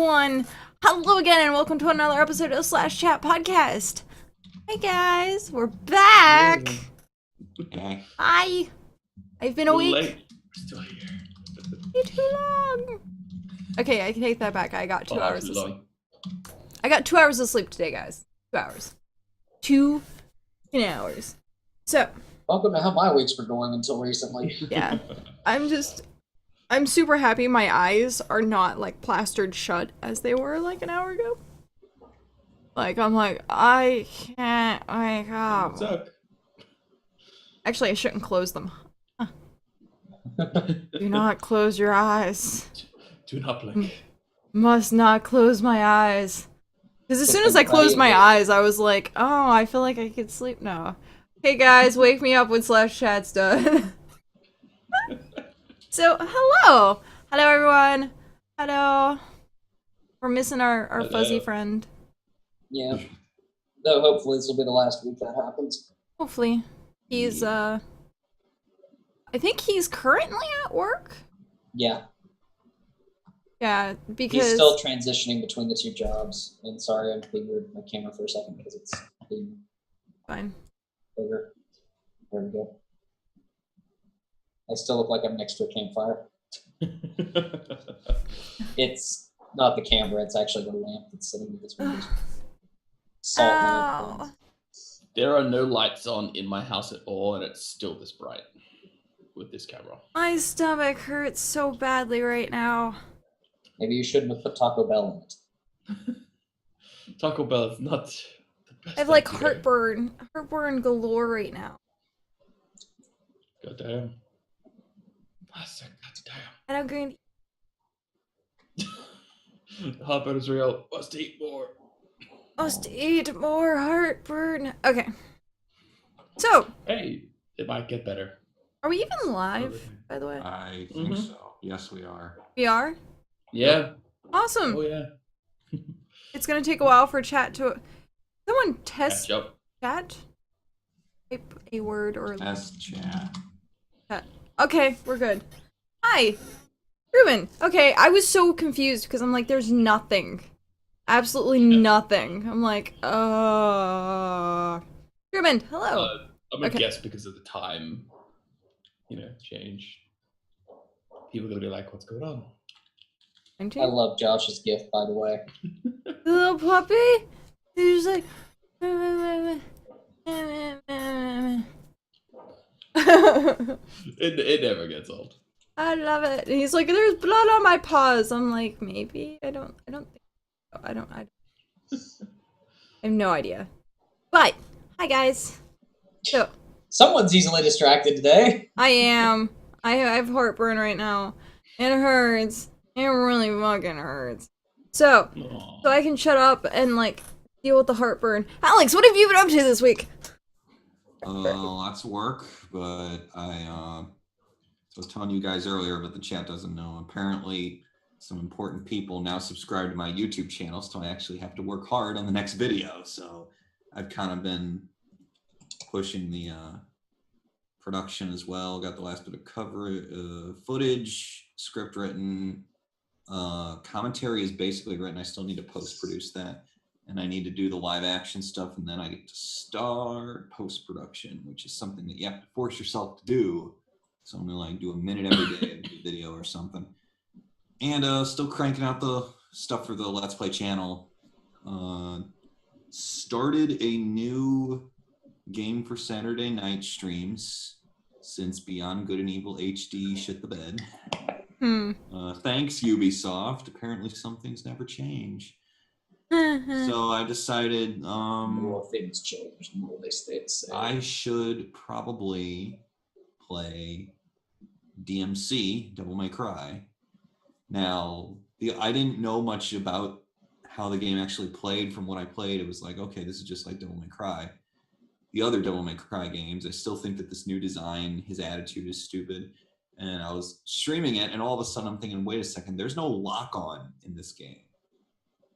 everyone! Hello again and welcome to another episode of Slash Chat Podcast. Hey guys, we're back! Okay. Hi! I've been a Little week. late. We're still here. Way too long! Okay, I can take that back. I got 2 hours of sleep. I got 2 hours of sleep today, guys. 2 hours. 2 hours. So. Welcome to how my weeks were going until recently. Yeah. I'm super happy my eyes are not like plastered shut as they were like an hour ago. Like, I'm like, I can't wake up. What's up? Actually, I shouldn't close them. Do not close your eyes. Do not blink. Must not close my eyes. Because as soon as I closed my eyes, I was like, oh, I feel like I could sleep now. Hey guys, wake me up when Slash Chat's done. So, hello! Hello, everyone! Hello! We're missing our fuzzy friend. Yeah. Though hopefully this will be the last week that happens. Hopefully. He's, I think he's currently at work? Yeah. Yeah, because... He's still transitioning between the two jobs. And sorry, I'm fingered my camera for a second because it's being... Fine. Bigger. There we go. I still look like I'm next to a campfire. It's not the camera, it's actually the lamp that's sitting in this window. Salt lamp. There are no lights on in my house at all, and it's still this bright with this camera. My stomach hurts so badly right now. Maybe you shouldn't have put Taco Bell in it. Taco Bell is not the best. I have like idea. heartburn galore right now. God damn. God And I'm going damn. The heartburn is real. Must eat more. Must eat more heartburn. Okay. So, Hey, it might get better. are we even live, by the way? I think so. Yes, we are. We are? Yeah. Awesome. Oh yeah. It's gonna take a while for chat to... Someone test Catch up. chat? Type a word or... Test chat. Chat. Okay, we're good. Hi! Ruben! Okay, I was so confused because I'm like, there's nothing. Absolutely nothing. I'm like, Ruben, hello! I'm gonna Okay. guess because of the time, change. People are gonna be like, "What's going on?" I love Josh's gift, by the way. The little puppy? He's like... It never gets old. I love it. And he's like, there's blood on my paws. I'm like, maybe? I don't think so. I have no idea. But, hi guys. So, Someone's easily distracted today. I am. I have heartburn right now. It hurts. It really fucking hurts. So I can shut up and like deal with the heartburn. Alex, what have you been up to this week? Lots of work, but I was telling you guys earlier, but the chat doesn't know. Apparently, some important people now subscribe to my YouTube channel, so I actually have to work hard on the next video. So I've kind of been pushing the production as well. Got the last bit of cover, footage, script written. Commentary is basically written. I still need to post-produce that. And I need to do the live action stuff, and then I get to start post-production, which is something that you have to force yourself to do. So I'm gonna like do a minute every day of a video or something. And still cranking out the stuff for the Let's Play channel. Started a new game for Saturday night streams since Beyond Good and Evil HD shit the bed. Thanks Ubisoft. Apparently some things never change. So I decided More things change, the more they stay the same. I should probably play DMC, Devil May Cry. Now, I didn't know much about how the game actually played. From what I played, it was like, okay, this is just like Devil May Cry. The other Devil May Cry games, I still think that this new design, his attitude is stupid. And I was streaming it, and all of a sudden I'm thinking, wait a second, there's no lock-on in this game.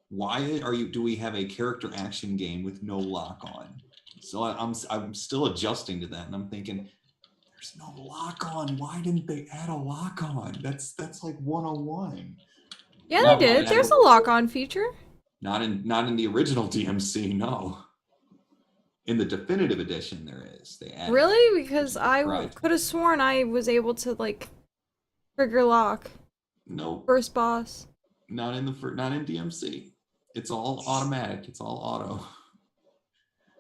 Why do we have a character action game with no lock-on? So I'm still adjusting to that, and I'm thinking, there's no lock-on. Why didn't they add a lock-on? That's like 101. Yeah, No, they did. no, There's a no. lock-on feature. Not in the original DMC, no. In the definitive edition, there is. They added Really? Because Which is I right. could have sworn I was able to like trigger lock Nope, first boss. not in DMC. It's all automatic. It's all auto.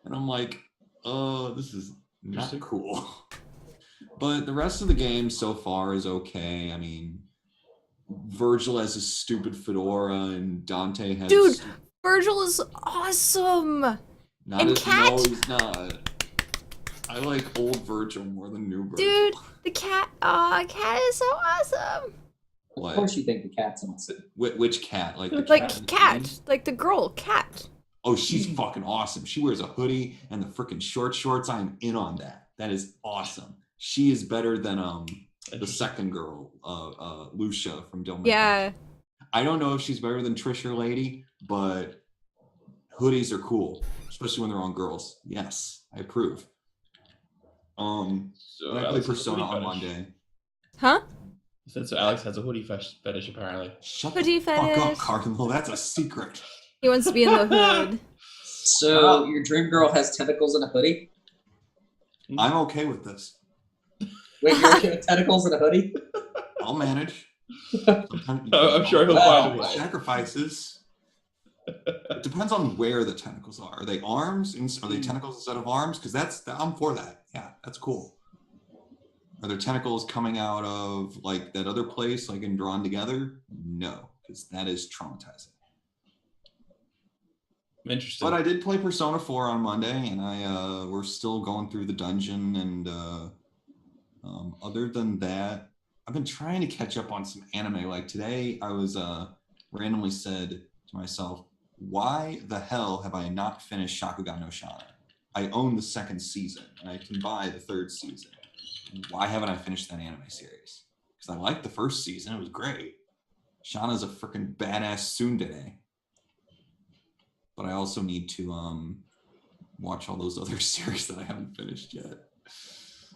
And I'm like, oh, this is not Interesting. cool. But the rest of the game so far is okay. I mean, Virgil has a stupid fedora, and Dante has. Dude, Virgil is awesome. Not and as, Cat. No, he's not. I like old Virgil more than new Virgil. Dude, the cat. Cat is so awesome. Of What? course you think the cat's awesome. Which cat? Like the Like cat? in the game? Cat, like the girl, Cat. Oh, she's fucking awesome. She wears a hoodie and the freaking short shorts. I'm in on that. That is awesome. She is better than the second girl, Lucia from Devil May Cry. Yeah. I don't know if she's better than Trisha or Lady, but hoodies are cool, especially when they're on girls. Yes, I approve. So I play Alex has a Persona hoodie on fetish. Monday. Huh? So Alex has a hoodie fetish apparently. Shut Hoodie the fuck up, fetish. Cardinal. That's a secret. He wants to be in the hood. So your dream girl has tentacles and a hoodie? I'm okay with this. Wait, you're okay with tentacles and a hoodie? I'll manage. Sometimes- I'm sure he'll find a way. Sacrifices. It depends on where the tentacles are. Are they arms? Are they tentacles instead of arms? Because I'm for that. Yeah, that's cool. Are there tentacles coming out of like that other place, like in Drawn Together? No, because that is traumatizing. Interesting. But I did play Persona 4 on Monday, and we're still going through the dungeon. And other than that, I've been trying to catch up on some anime. Like today, I was randomly said to myself, "Why the hell have I not finished Shakugan no Shana? I own the second season, and I can buy the third season. Why haven't I finished that anime series? Because I liked the first season; it was great. Shana's a freaking badass tsundere." But I also need to watch all those other series that I haven't finished yet.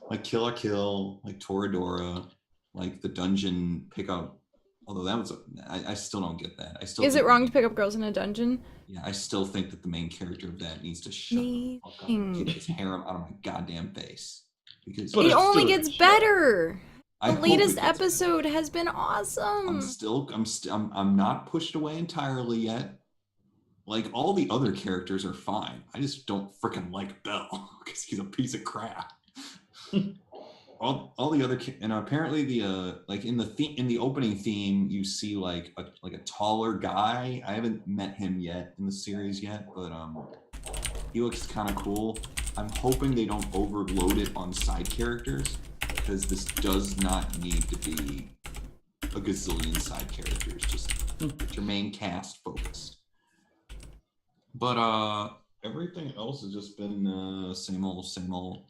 Like Kill la Kill, like Toradora, like the dungeon pickup. Although that was, I still don't get that. I still Is it think- wrong to pick up girls in a dungeon? Yeah, I still think that the main character of that needs to shut the fuck up and keep his harem out of my goddamn face. Because But It it's only still a gets show. better. I The hope it latest gets better. episode has been awesome. I'm not pushed away entirely yet. Like all the other characters are fine. I just don't freaking like Bell because he's a piece of crap. all the other and apparently the like in the opening theme you see like a taller guy. I haven't met him yet in the series yet, but he looks kind of cool. I'm hoping they don't overload it on side characters because this does not need to be a gazillion side characters. Just get your main cast focused. But everything else has just been same old.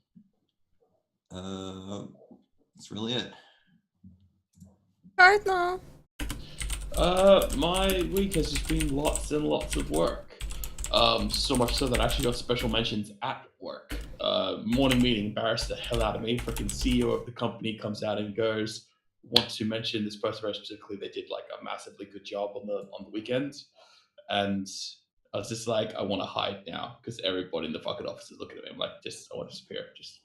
That's really it. Cardinal. My week has just been lots and lots of work. So much so that I actually got special mentions at work. Morning meeting embarrassed the hell out of me. Freaking CEO of the company comes out and goes, "Want to mention this person very specifically. They did like a massively good job on the weekend," and I was just like, I want to hide now because everybody in the fucking office is looking at me. I'm like, I want to disappear, just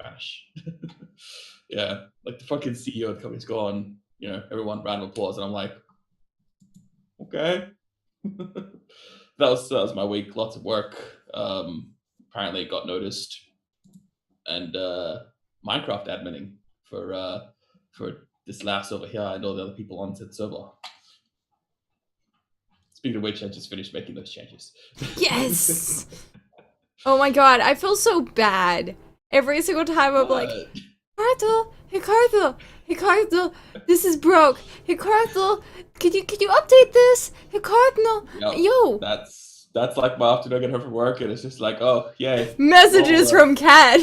vanish. Yeah, like the fucking CEO of the company's gone. You know, everyone round of applause, and I'm like, okay. that was my week. Lots of work. Apparently, it got noticed, and Minecraft adminning for this last over here and all the other people on the server. Speaking of which, I just finished making those changes. Yes. Oh my god, I feel so bad. Every single time I'm like, Ricardo, Ricardo, this is broke. Ricardo, can you update this? Ricardo, Yep. yo. That's like my afternoon I get home from work, and it's just like, oh yay. Messages Oh, from Cat.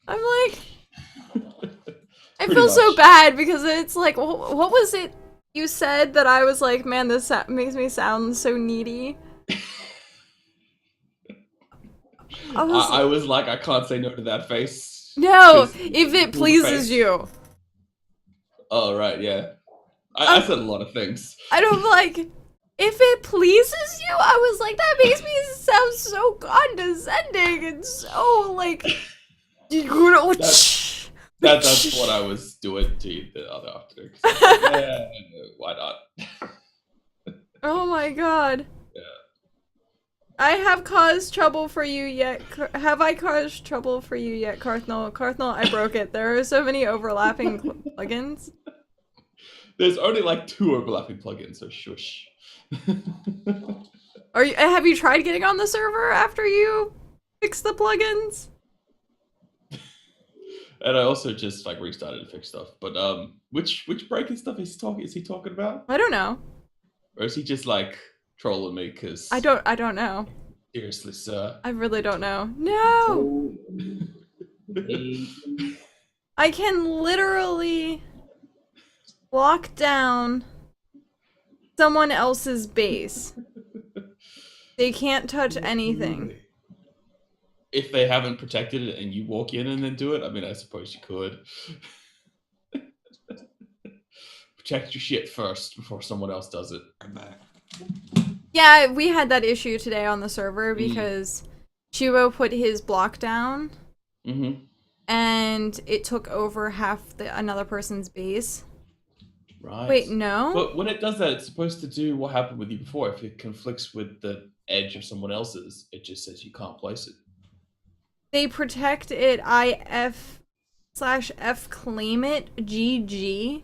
I'm like, I Pretty feel so much. bad because it's like, what was it you said that I was like, man, this makes me sound so needy? I was like, I can't say no to that face. No, 'Cause if it full pleases face. you. Oh right, yeah. I said a lot of things. I don't like, if it pleases you, I was like, that makes me sound so condescending and so like, That's what I was doing to you the other afternoon. 'Cause I was like, yeah, why not? Oh my god. Yeah. I have caused trouble for you yet. Have I caused trouble for you yet, Carthnal? Carthnal, I broke it. There are so many overlapping plugins. There's only like 2 overlapping plugins, so shush. Have you tried getting on the server after you fix the plugins? And I also just like restarted to fix stuff. But which breaking stuff is he talking about? I don't know. Or is he just like trolling me? Cause I don't know. seriously, sir. I really don't know. No! I can literally lock down someone else's base. They can't touch anything. If they haven't protected it and you walk in and then do it, I mean, I suppose you could. Protect your shit first before someone else does it. I'm back. Yeah, we had that issue today on the server because Chibo put his block down Mm-hmm. and it took over half another person's base. Right. Wait, no? But when it does that, it's supposed to do what happened with you before. If it conflicts with the edge of someone else's, it just says you can't place it. They protect it IF/F claim it GG.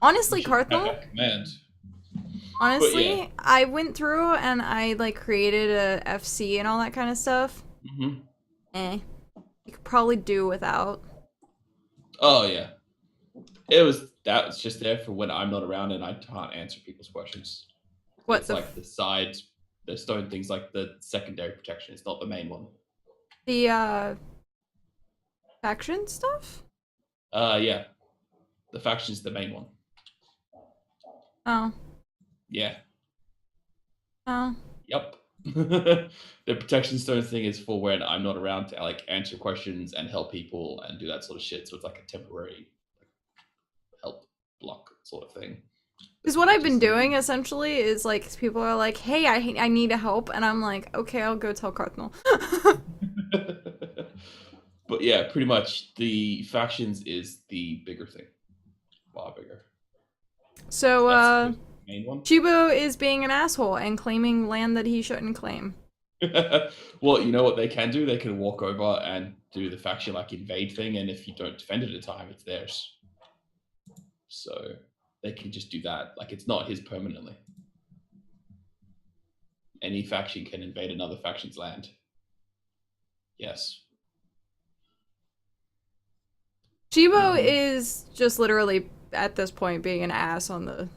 Honestly, You should have Carthnal, that command. honestly, yeah. I went through and I like created a FC and all that kind of stuff. Mm-hmm. You could probably do without. Oh yeah. That was just there for when I'm not around and I can't answer people's questions. What It's the like the side, the stone things like the secondary protection. It's not the main one. Faction stuff? Yeah. The faction's the main one. Oh. Yeah. Oh. Yep. The protection stone thing is for when I'm not around to like answer questions and help people and do that sort of shit. So it's like a temporary help block sort of thing. Because what I've been doing essentially is like people are like, "Hey, I need help," and I'm like, "Okay, I'll go tell Cardinal." But yeah, pretty much the factions is the bigger thing. Far bigger. So That's the main one. Chibo is being an asshole and claiming land that he shouldn't claim. Well, you know what they can do? They can walk over and do the faction like invade thing, and if you don't defend it at a time, it's theirs. So they can just do that. Like it's not his permanently. Any faction can invade another faction's land. Yes. Chibo is just literally at this point being an ass on the.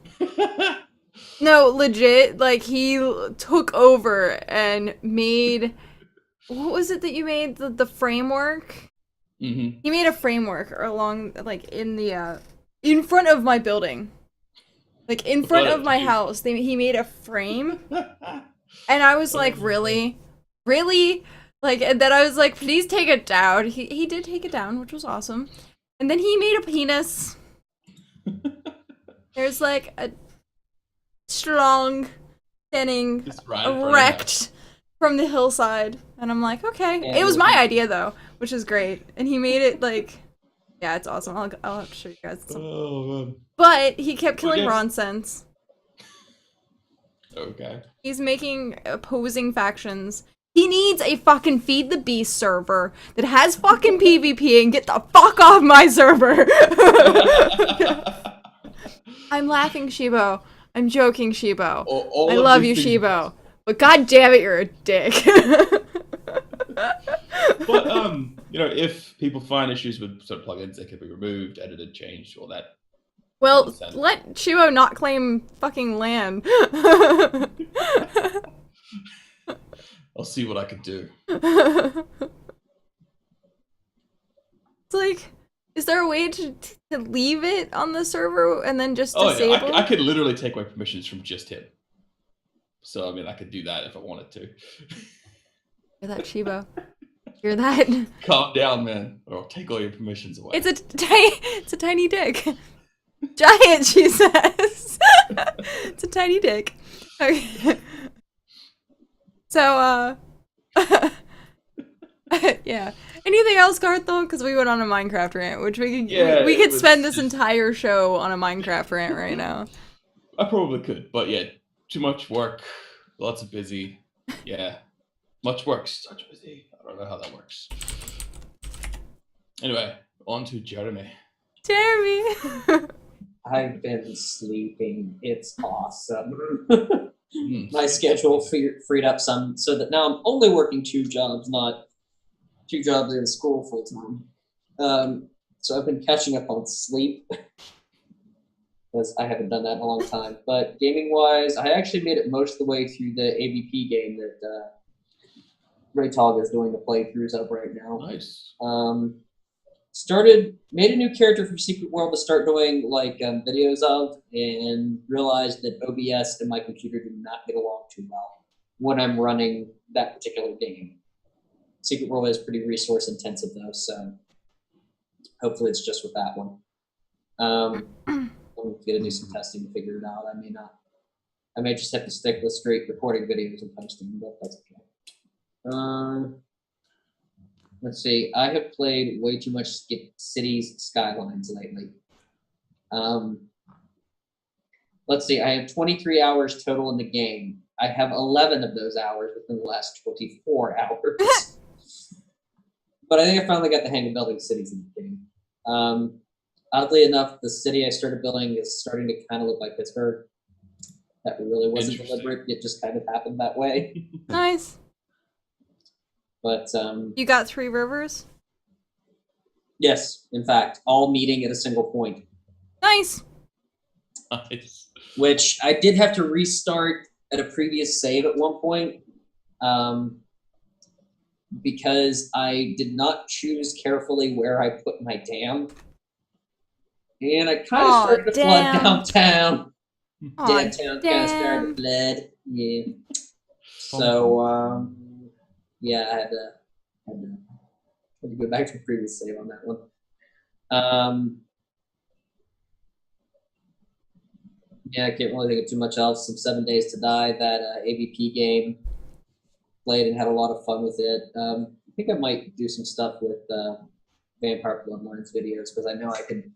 No, legit. Like he took over and made. What was it that you made? The framework. Mm-hmm. He made a framework along like in the in front of my building, like in front of my house. He made a frame, and I was like, really, like, and then I was like, please take it down. He did take it down, which was awesome. And then he made a penis. There's like a strong standing erect from the hillside, and I'm like, okay. It was my idea though, which is great. And he made it like, yeah, it's awesome. I'll have to show you guys some. Oh, man. But he kept killing Ronsense. Okay. He's making opposing factions. He needs a fucking Feed the Beast server that has fucking PvP and get the fuck off my server. I'm laughing, Shibo. I'm joking, Shibo. All I of love you, these things- Shibo. But god damn it, you're a dick. But you know, if people find issues with certain plugins, they can be removed, edited, changed, all that. Well, let Shibo not claim fucking land. I'll see what I can do. It's like, is there a way to leave it on the server and then just disable? Yeah, I could literally take away permissions from just him. So I mean, I could do that if I wanted to. You're that Shibo. Hear that? Calm down, man, or I'll take all your permissions away. It's a tiny dick. Giant, she says. It's a tiny dick. Okay. So, yeah. Anything else, Garthel? Because we went on a Minecraft rant, which we could spend this entire show on a Minecraft rant right now. I probably could, but yeah, too much work, lots of busy. Yeah, much work, such busy. I don't know how that works. Anyway, on to Jeremy. Jeremy! I've been sleeping. It's awesome. Hmm. My schedule freed up some, so that now I'm only working 2 jobs, not 2 jobs in school full time. So I've been catching up on sleep because I haven't done that in a long time. But gaming wise, I actually made it most of the way through the AVP game that Ray Tog is doing the playthroughs of right now. Nice. Made a new character for Secret World to start doing like videos of, and realized that OBS and my computer do not get along too well when I'm running that particular game. Secret World is pretty resource intensive though, so hopefully it's just with that one. I'm gonna do some testing to figure it out. I may just have to stick with straight recording videos and posting, but that's okay. Let's see. I have played way too much Cities Skylines lately. Let's see. I have 23 hours total in the game. I have 11 of those hours within the last 24 hours. But I think I finally got the hang of building cities in the game. Oddly enough, the city I started building is starting to kind of look like Pittsburgh. That really wasn't deliberate. It just kind of happened that way. Nice. But You got 3 rivers? yes, in fact, all meeting at a single point. Nice. Nice. Which I did have to restart at a previous save at one point, because I did not choose carefully where I put my dam. And I kind of started to flood downtown. Downtown kind of started to flood. Yeah. So, yeah, I had to go back to the previous save on that one. Yeah, I can't really think of too much else. Some 7 Days to Die, that AVP game. Played and had a lot of fun with it. I think I might do some stuff with Vampire Bloodlines videos, because I know I can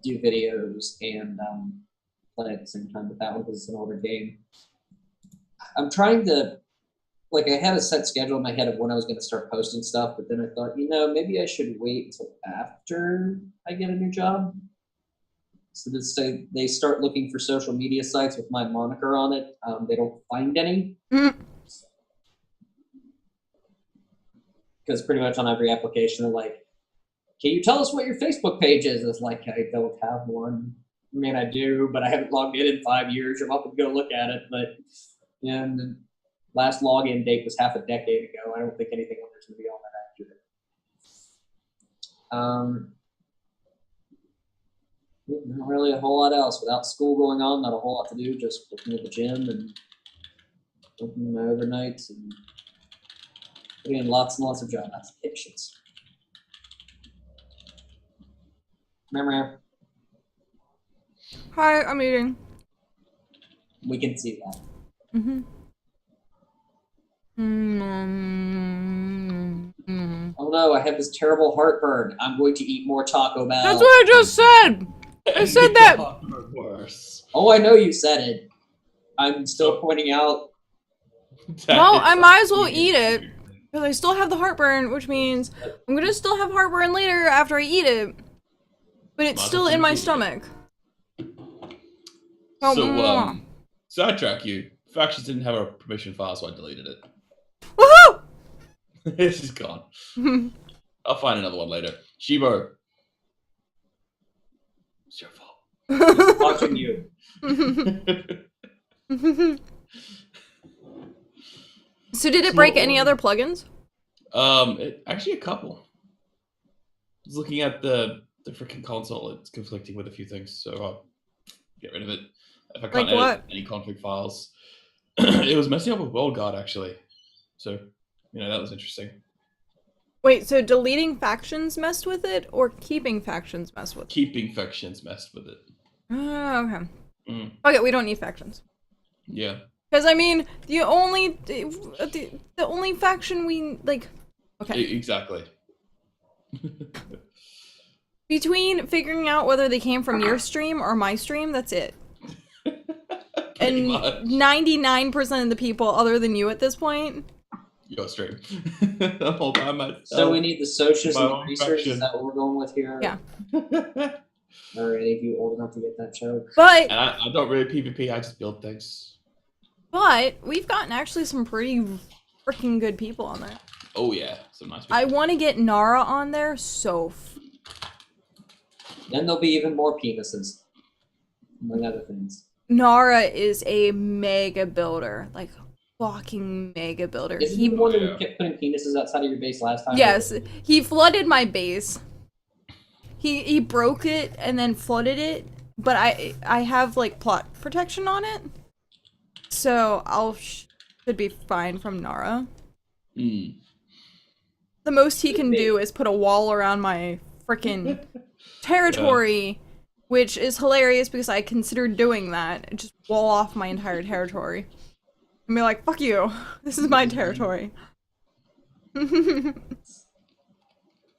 do videos and play at the same time with that one, because it's an older game. I'm trying to, like, I had a set schedule in my head of when I was going to start posting stuff, but then I thought, maybe I should wait until after I get a new job. So that they start looking for social media sites with my moniker on it. They don't find any. Because pretty much on every application, they're like, can you tell us what your Facebook page is? It's like, I don't have one. I mean, I do, but I haven't logged in 5 years. I'm up to go look at it. But and the last login date was half a decade ago. I don't think anything on there's going to be all that accurate. Not really a whole lot else. Without school going on, not a whole lot to do. Just working at the gym and working my overnights and putting in lots and lots of job applications. Remember, Hi, I'm eating. we can see that. Oh no, I have this terrible heartburn. I'm going to eat more Taco Bell. That's what I just said! I said that! Worse. Oh, I know you said it. I'm still pointing out. Well, I might as well eat it. Because I still have the heartburn, which means I'm gonna still have heartburn later after I eat it. But it's still in my stomach. So, sidetrack you. Factions didn't have a permission file, so I deleted it. Woohoo! It's just gone. I'll find another one later. Shibo. It's your fault. Watching you. So did it break any other plugins? Actually a couple. I was looking at the freaking console. It's conflicting with a few things, so I'll get rid of it. If I can't edit any config files. It was messing up with WorldGuard, actually. So, that was interesting. Wait, so deleting factions messed with it, or keeping factions messed with it? Keeping factions messed with it. Oh, okay. Mm. Okay, we don't need factions. Yeah. Because, I mean, the only faction we, like... Okay. Exactly. Between figuring out whether they came from your stream or my stream, that's it. Pretty And much. 99% of the people other than you at this point... Your stream. I'm all by myself. So we need the socials My and the own research. Is faction. that what we're going with here? Yeah. Are any of you old enough to get that joke? But... And I don't really PvP, I just build things. But we've gotten actually some pretty freaking good people on there. Oh yeah, some nice people. I want to get Nara on there Then there'll be even more penises, among other things. Nara is a mega builder, like fucking mega builder. Isn't He he the one who kept putting penises outside of your base last time? yes, he flooded my base. He broke it and then flooded it, but I have like plot protection on it, so should be fine from Nara. Mm. The most he can do is put a wall around my freaking territory, which is hilarious because I considered doing that. Just wall off my entire territory. And be like, fuck you. This is my territory. But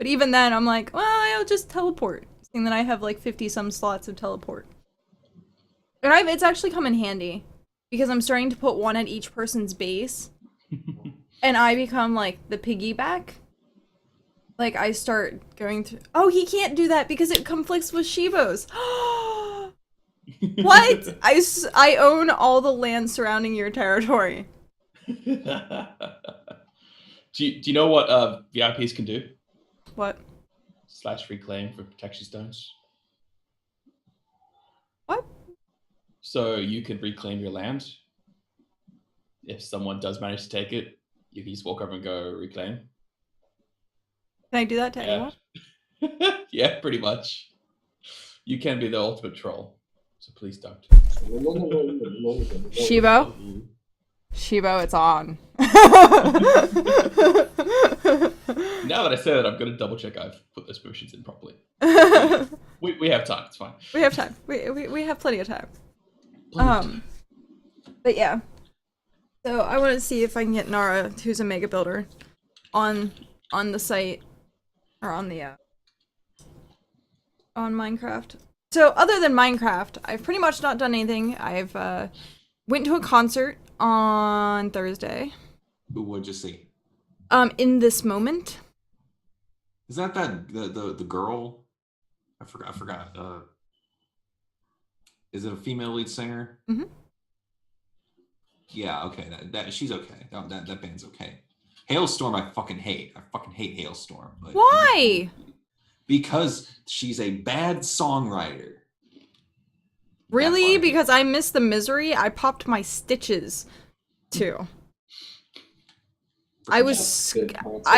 even then, I'm like, well, I'll just teleport. Seeing that I have like 50-some slots of teleport. And it's actually come in handy. Because I'm starting to put one at each person's base. And I become like the piggyback. Like I start going through. Oh, he can't do that because it conflicts with Shibo's. What? I own all the land surrounding your territory. do you know what VIPs can do? What? / reclaim for protection stones. What? So you can reclaim your land. If someone does manage to take it, you can just walk over and go reclaim. Can I do that to anyone? Yeah, pretty much. You can be the ultimate troll, so please don't. Shibo? Shibo, it's on. Now that I say that, I'm going to double check I've put those permissions in properly. We have time, it's fine. We have time. We have plenty of time. Plenty of time. But yeah. So I want to see if I can get Nara, who's a mega builder, on the site, or on the on Minecraft. So other than Minecraft, I've pretty much not done anything. I've went to a concert on Thursday. What'd you see? In This Moment. Is that the girl? I forgot. Is it a female lead singer? Mm-hmm. Yeah, okay. That she's okay. That band's okay. Hailstorm, I fucking hate. I fucking hate Hailstorm. But Why? Because she's a bad songwriter. Really? Because I missed the misery. I popped my stitches too. I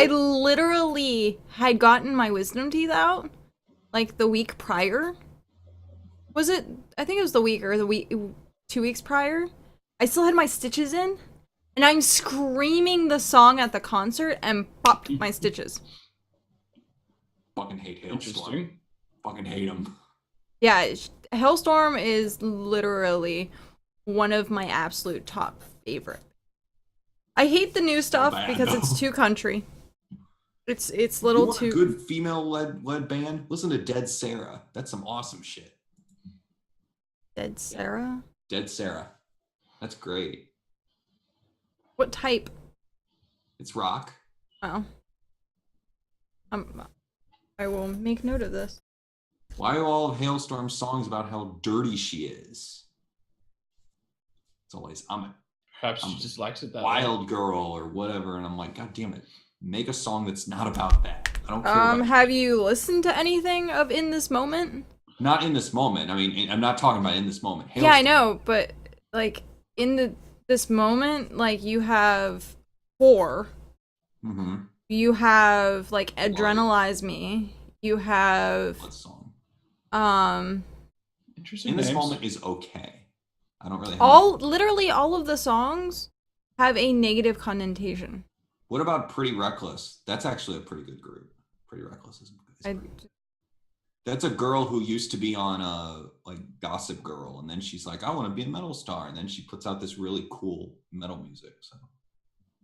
literally had gotten my wisdom teeth out like the week prior. Was it? I think it was the week or 2 weeks prior. I still had my stitches in, and I'm screaming the song at the concert and popped my stitches. Fucking hate Hailstorm. Interesting. Fucking hate him. Yeah, Hailstorm is literally one of my absolute top favorite. I hate the new stuff because it's too country. It's little too a good female led band. Listen to Dead Sarah. That's some awesome shit. Dead Sarah? Dead Sarah. That's great. What type? It's rock. Oh. I will make note of this. Why are all of Hailstorm's songs about how dirty she is? It's always Perhaps she just likes it that wild way. girl or whatever, and I'm like, God damn it, make a song that's not about that. I don't care. About have you listened to anything of In This Moment? Not In This Moment. I mean, I'm not talking about In This Moment. Yeah, I know, but like this moment, like you have 4. Mm-hmm. You have like Adrenalize Me. You have What song? Interesting. In This names. Moment is okay. I don't really have literally all of the songs have a negative connotation. What about Pretty Reckless? That's actually a pretty good group. Pretty Reckless is a I, good group. That's a girl who used to be on like Gossip Girl, and then she's like, I want to be a metal star, and then she puts out this really cool metal music. So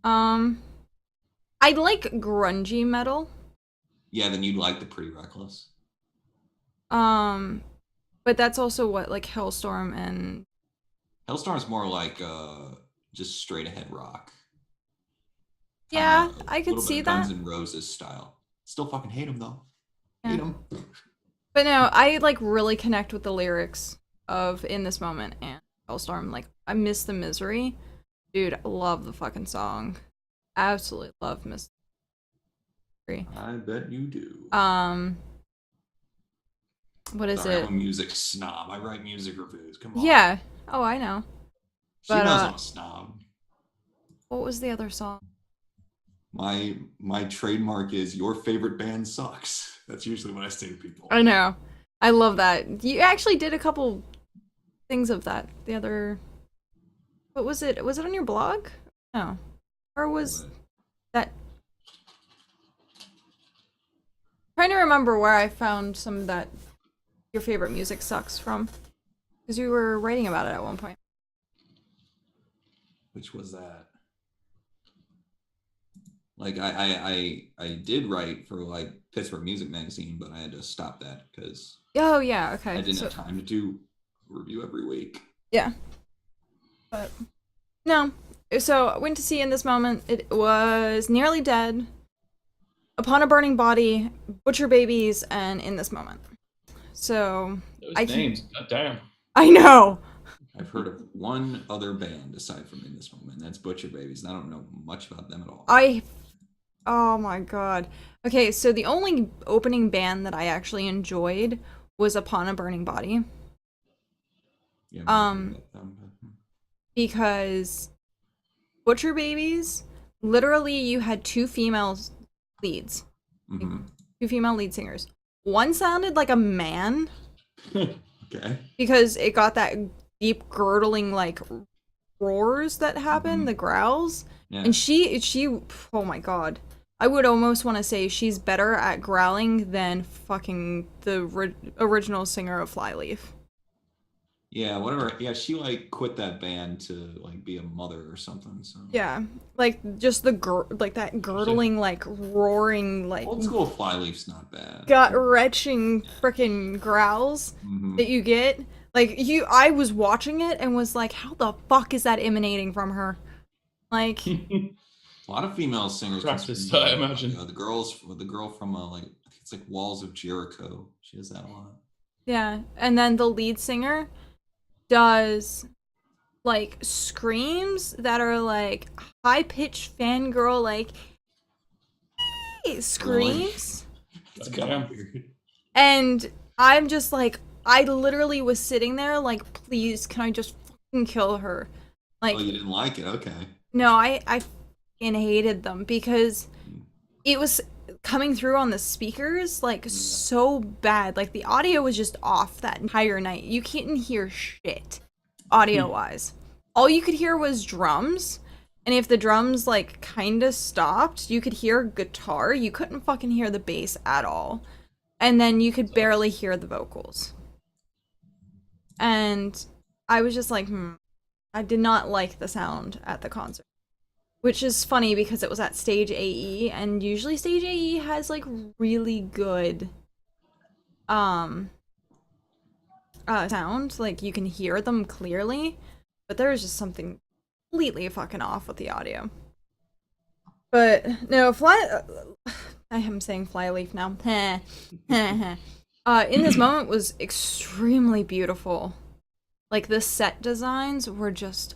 I like grungy metal. yeah, then you'd like the Pretty Reckless. But that's also what like Hellstorm and Hellstorm's more like just straight ahead rock. yeah, Kinda I a could little see bit of Guns that. N' Roses style. Still fucking hate them though. Yeah. Hate them. But no, I like really connect with the lyrics of In This Moment and Hellstorm. Like, I miss the misery. Dude, I love the fucking song. Absolutely love Miss Misery. I bet you do. What is Sorry, it? I'm a music snob. I write music reviews. Come on. Yeah. Oh, I know. She but, knows I'm a snob. What was the other song? My trademark is your favorite band sucks. That's usually what I say to people. I know. I love that. You actually did a couple things of that. The other. What was it? Was it on your blog? No. Or was that. Trying to remember where I found some of that your favorite music sucks from. Because you were writing about it at one point. Which was that? Like I did write for like Pittsburgh Music Magazine, but I had to stop that because Oh, yeah, okay. I didn't So- have time to do a review every week. Yeah. But no. So I went to see In This Moment. It was Nearly Dead, Upon a Burning Body, Butcher Babies, and In This Moment. So Those I can- names, goddamn. I know. I've heard of one other band aside from In This Moment, and that's Butcher Babies, and I don't know much about them at all. Oh my god. Okay, so the only opening band that I actually enjoyed was Upon a Burning Body. Yeah, I've never heard of them, but- Because Butcher Babies, literally you had two female leads. Mhm. Two female lead singers. One sounded like a man Okay. because it got that deep gurgling like roars that happen, Mhm. the growls. Yeah. And she oh my god. I would almost want to say she's better at growling than fucking the original singer of Flyleaf. Yeah, whatever. Yeah, she like quit that band to like be a mother or something. So Yeah, like just the like that gurgling, like roaring, like old school Flyleaf's not bad. gut wrenching freaking growls Mhm. that you get. Like I was watching it and was like, how the fuck is that emanating from her? Like, A lot of female singers. can Practice, scream, I imagine. the girl from like I think it's like Walls of Jericho. She has that a lot. yeah. And then the lead singer does like screams that are like high pitched fangirl like screams. It's Okay. kind of weird. And I'm just like, I literally was sitting there like, please, can I just fucking kill her? Like, Oh, you didn't like it? Okay. no, I fucking hated them because it was coming through on the speakers like so bad. Like the audio was just off that entire night. You couldn't hear shit audio wise. All you could hear was drums. And if the drums like kind of stopped, you could hear guitar. You couldn't fucking hear the bass at all. And then you could barely hear the vocals. And I was just like, I did not like the sound at the concert. Which is funny because it was at Stage AE, and usually Stage AE has like really good sound. Like you can hear them clearly, but there was just something completely fucking off with the audio. But no, I am saying Flyleaf now. In This Moment was extremely beautiful. Like the set designs were just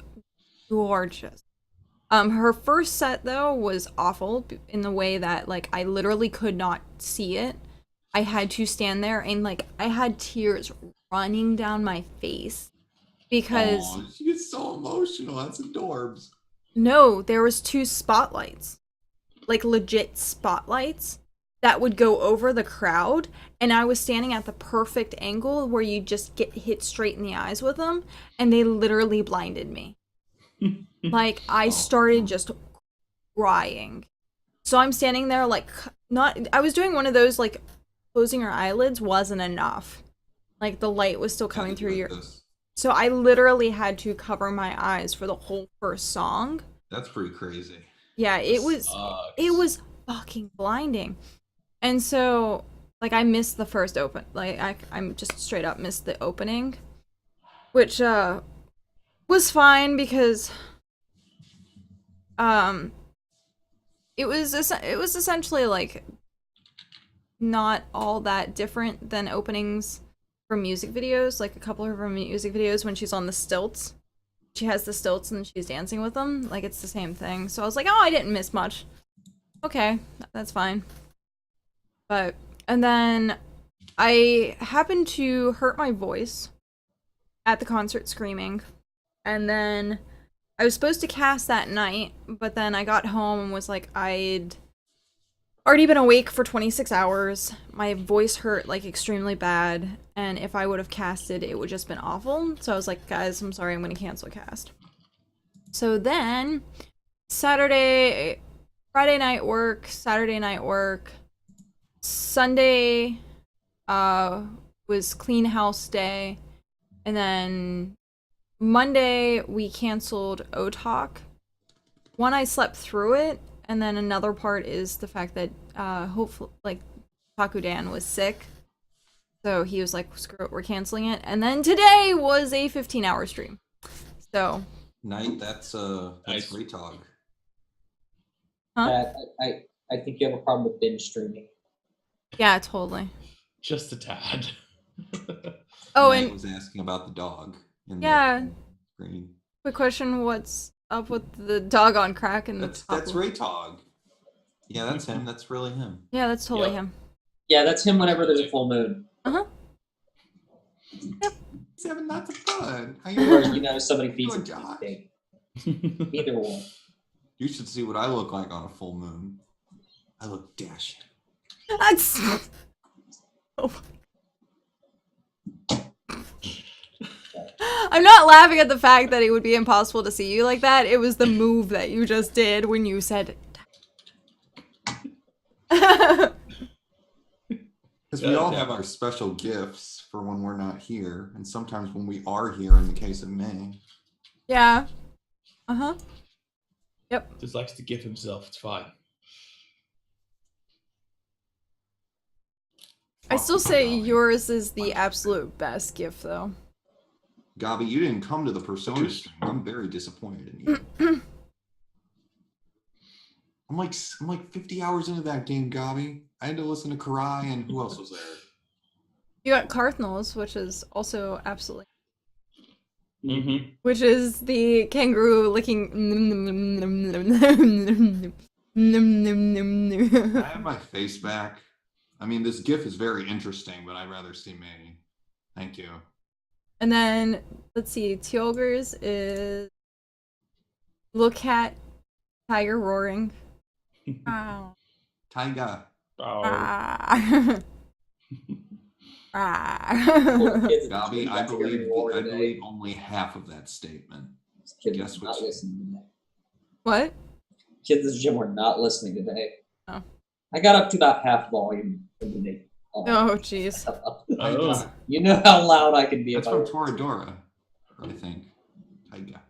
gorgeous. Her first set though was awful in the way that like I literally could not see it. I had to stand there and like I had tears running down my face because Aw, she gets so emotional. That's adorbs. no, there was two spotlights. Like legit spotlights that would go over the crowd, and I was standing at the perfect angle where you just get hit straight in the eyes with them, and they literally blinded me. Like I started just crying So I'm standing there like I was doing one of those like closing your eyelids wasn't enough. Like the light was still coming through your so I literally had to cover my eyes for the whole first song. That's pretty crazy. Yeah, it was fucking blinding. And so like I missed the first open like I'm just straight up missed the opening, which was fine because it was essentially like not all that different than openings for music videos. Like a couple of her music videos when she's on the stilts, she has the stilts and she's dancing with them. Like it's the same thing. So I was like, oh, I didn't miss much. Okay, that's fine. But and then I happened to hurt my voice at the concert screaming, and then I was supposed to cast that night, but then I got home and was like, I'd already been awake for 26 hours. My voice hurt like extremely bad, and if I would have casted, it would just been awful. So I was like, guys, I'm sorry, I'm gonna cancel cast. So then Friday night work, Saturday night work, Sunday was clean house day, and then Monday we canceled OTalk. One, I slept through it, and then another part is the fact that hopefully like Pakudan was sick, so he was like, screw it, we're canceling it. And then today was a 15-hour stream. So Night, that's Nice. Retog. huh? I think you have a problem with binge streaming. Yeah, totally. Just a tad. Oh, Night and was asking about the dog. In yeah, the screen. quick question, what's up with the dog on crack and the That's Retog. Yeah, that's him. That's really him. Yeah, that's totally Yep. him. Yeah, that's him whenever there's a full moon. He's having lots of fun. How Or, you doing? you know, somebody feeds Good him job. steak. Either one. You should see what I look like on a full moon. I look dashing. That's oh. I'm not laughing at the fact that it would be impossible to see you like that. It was the move that you just did when you said Because we Yeah, all yeah. have our special gifts for when we're not here, and sometimes when we are here. In the case of May, yeah. Uh-huh. Just likes to give himself. It's fine. I still say Gabi. yours is the absolute best gift though. Gabi, you didn't come to the Persona Just- stream. I'm very disappointed in you. I'm like 50 hours into that game, Gabi. I had to listen to Karai, and who else was there? You got Carthnals, which is also absolutely Mm-hmm. which is the kangaroo licking I have my face back. I mean, this GIF is very interesting, but I'd rather see May. Thank you. And then let's see, Teolger's is little cat, tiger roaring. Ow. Taiga. Oh. Ah. Ah. Gabi, I believe only half of that statement. Kids Guess are not which- listening today. What? Kids at the gym were not listening today. Oh. I got up to about half volume in the day. Oh, jeez. Oh. You know how loud I can be That's about from Toradora, I think. Taiga.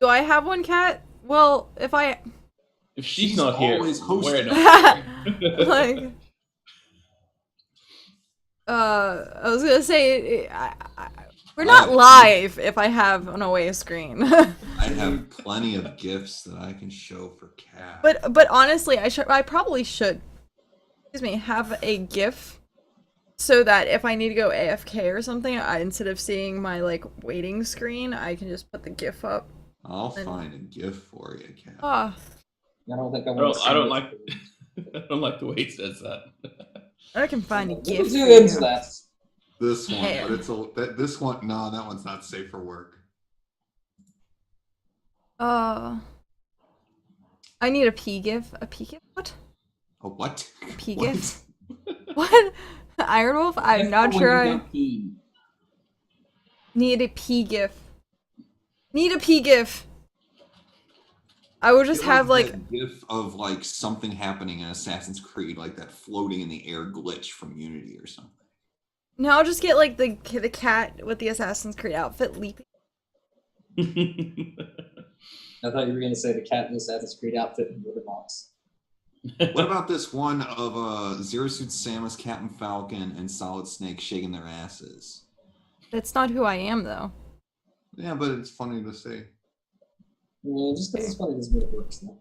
Do I have one cat? Well, if I If she's She's not here, always we're hosting. not. like, I was gonna say, we're not live if I have an away screen. I have plenty of gifts that I can show for Cat. But honestly, I probably should, excuse me, have a GIF so that if I need to go AFK or something, instead of seeing my like waiting screen, I can just put the GIF up. I'll find a gift for you, Cat. Ah, I don't think I I want don't, to. I don't like. I don't like the way he says that. I can find a GIF. Who's for into you. that? This one, Yeah. but this one, no, that one's not safe for work. I need a P GIF. A P GIF? What? A what? P What? GIF? What? Iron Wolf? I'm not When sure you I don't pee. need a P GIF. Need a P GIF. I would just I feel have like that gif of like something happening in Assassin's Creed, like that floating in the air glitch from Unity or something. no, I'll just get like the cat with the Assassin's Creed outfit leaping. I thought you were going to say the cat in the Assassin's Creed outfit in the box. What about this one of Zero Suit Samus, Captain Falcon, and Solid Snake shaking their asses? That's not who I am though. Yeah, but it's funny to see. Yeah, just because it's funny doesn't mean it works though.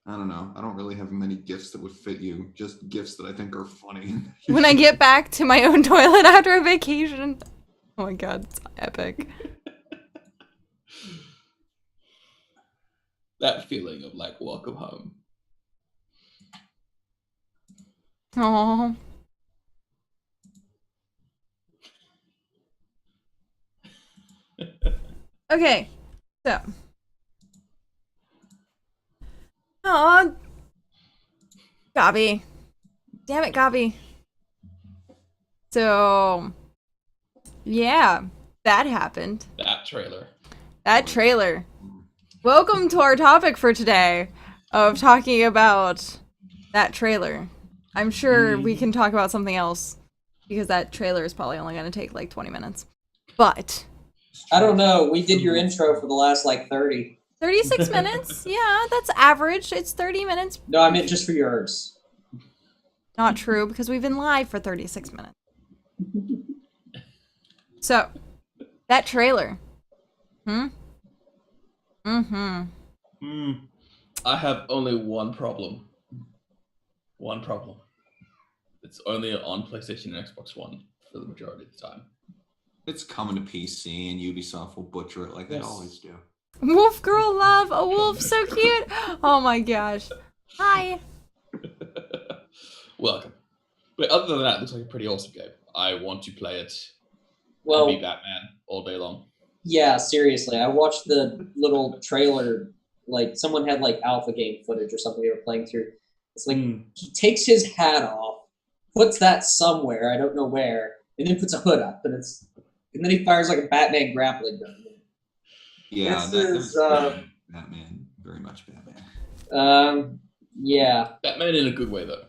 I don't know. I don't really have many gifts that would fit you. Just gifts that I think are funny. When I get back to my own toilet after a vacation. Oh my god, it's epic. That feeling of like welcome home. Oh. Okay, so. Oh, Gabi. Damn it, Gabi. So, yeah, that happened. That trailer. That trailer. Welcome to our topic for today of talking about that trailer. I'm sure we can talk about something else because that trailer is probably only going to take like 20 minutes. But I don't know. We did your intro for the last like 30. 36 minutes? Yeah, that's average. It's 30 minutes. No, I meant just for yours. Not true because we've been live for 36 minutes. So, that trailer. Mm-hmm. I have only one problem. One problem. It's only on PlayStation and Xbox One for the majority of the time. It's coming to PC, and Ubisoft will butcher it like they always do. Wolf girl love. A wolf so cute. Oh my gosh. Hi. Welcome. But other than that, it looks like a pretty awesome game. I want to play it Well, and be Batman all day long. yeah, seriously. I watched the little trailer. Like, someone had, like, alpha game footage or something they were playing through. It's like, he takes his hat off, puts that somewhere, I don't know where, and then puts a hood up, and then he fires, like, a Batman grappling gun. Yeah, This is, Batman. Very much Batman. Yeah. Batman in a good way, though.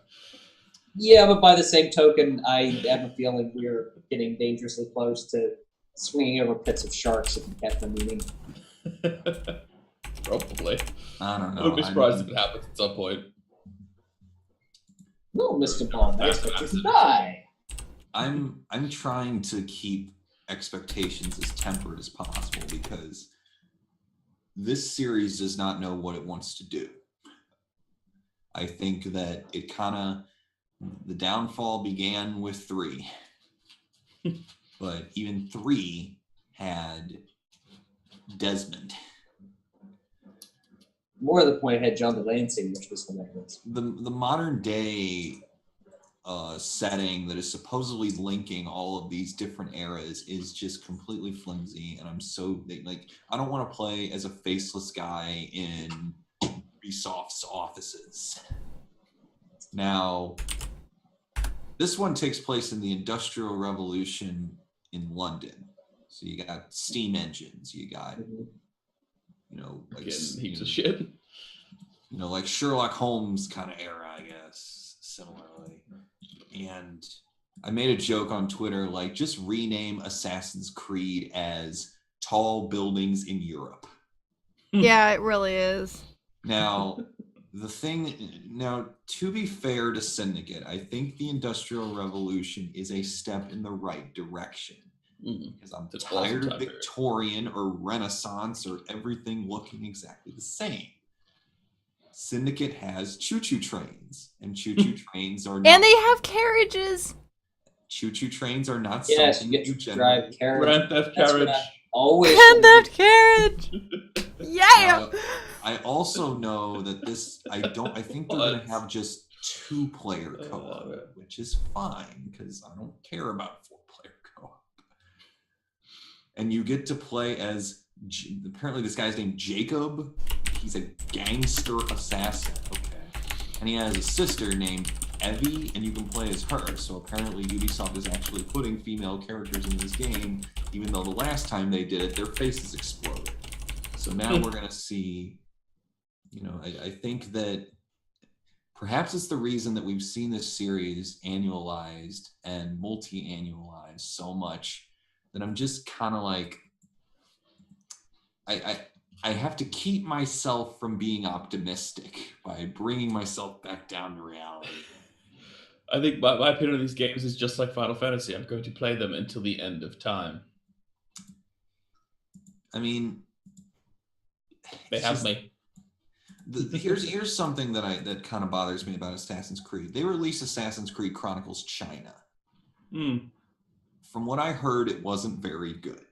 Yeah, but by the same token, I have a feeling we're getting dangerously close to swinging over pits of sharks, if you catch my meaning. Probably. I don't know. I wouldn't be surprised if it happens at some point. No, Mr. Bond, I That's expect you to massive. die. I'm trying to keep expectations as tempered as possible because this series does not know what it wants to do. I think that it kind of the downfall began with 3, but even 3 had Desmond. More to the point, had John Delancey, which was hilarious. The modern day setting that is supposedly linking all of these different eras is just completely flimsy, and I'm so like I don't want to play as a faceless guy in Ubisoft's offices. Now, this one takes place in the Industrial Revolution in London, so you got steam engines, you got like Getting heaps of shit. like Sherlock Holmes kind of era, I guess, similarly. And I made a joke on Twitter, like, just rename Assassin's Creed as Tall Buildings in Europe. Yeah, it really is. Now, to be fair to Syndicate, I think the Industrial Revolution is a step in the right direction. Because I'm It's tired awesome of time period. Victorian or Renaissance or everything looking exactly the same. Syndicate has choo-choo trains, and choo-choo trains are not, And they have carriages. choo-choo trains are not Yes, something you get to generally. drive carriage. Grand Theft That's what Carriage. I always And that carriage. Yeah. I also know that I think they're What? gonna have just 2-player co-op, yeah. which is fine because I don't care about 4-player co-op. And you get to play as apparently this guy's named Jacob. He's a gangster assassin. Okay. And he has a sister named Evie, and you can play as her. So apparently Ubisoft is actually putting female characters in this game, even though the last time they did it, their faces exploded. So now we're gonna see you know, I think that perhaps it's the reason that we've seen this series annualized and multi-annualized so much that I'm just kind of like, I have to keep myself from being optimistic by bringing myself back down to reality. I think my opinion on these games is just like Final Fantasy. I'm going to play them until the end of time. I mean, They it's have just- me. here's something that kind of bothers me about Assassin's Creed. They released Assassin's Creed Chronicles China. Hmm. From what I heard, it wasn't very good.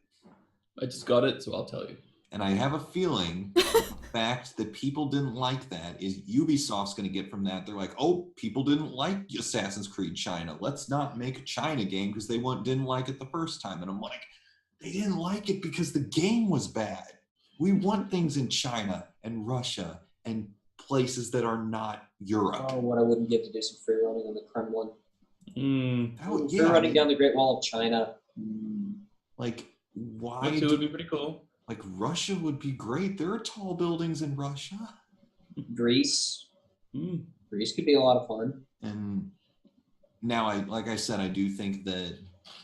I just got it, so I'll tell you. And I have a feeling the fact that people didn't like that is Ubisoft's going to get from that. They're like, oh, people didn't like Assassin's Creed China. Let's not make a China game because they didn't like it the first time. And I'm like, they didn't like it because the game was bad. We want things in China and Russia and places that are not Europe. Oh, what I wouldn't give to do some free running on the Kremlin. Hmm. Free running down the Great Wall of China. Like, why? That too would be pretty cool. Like, Russia would be great. There are tall buildings in Russia. Greece. Hmm. Greece could be a lot of fun. And now, like I said, I do think that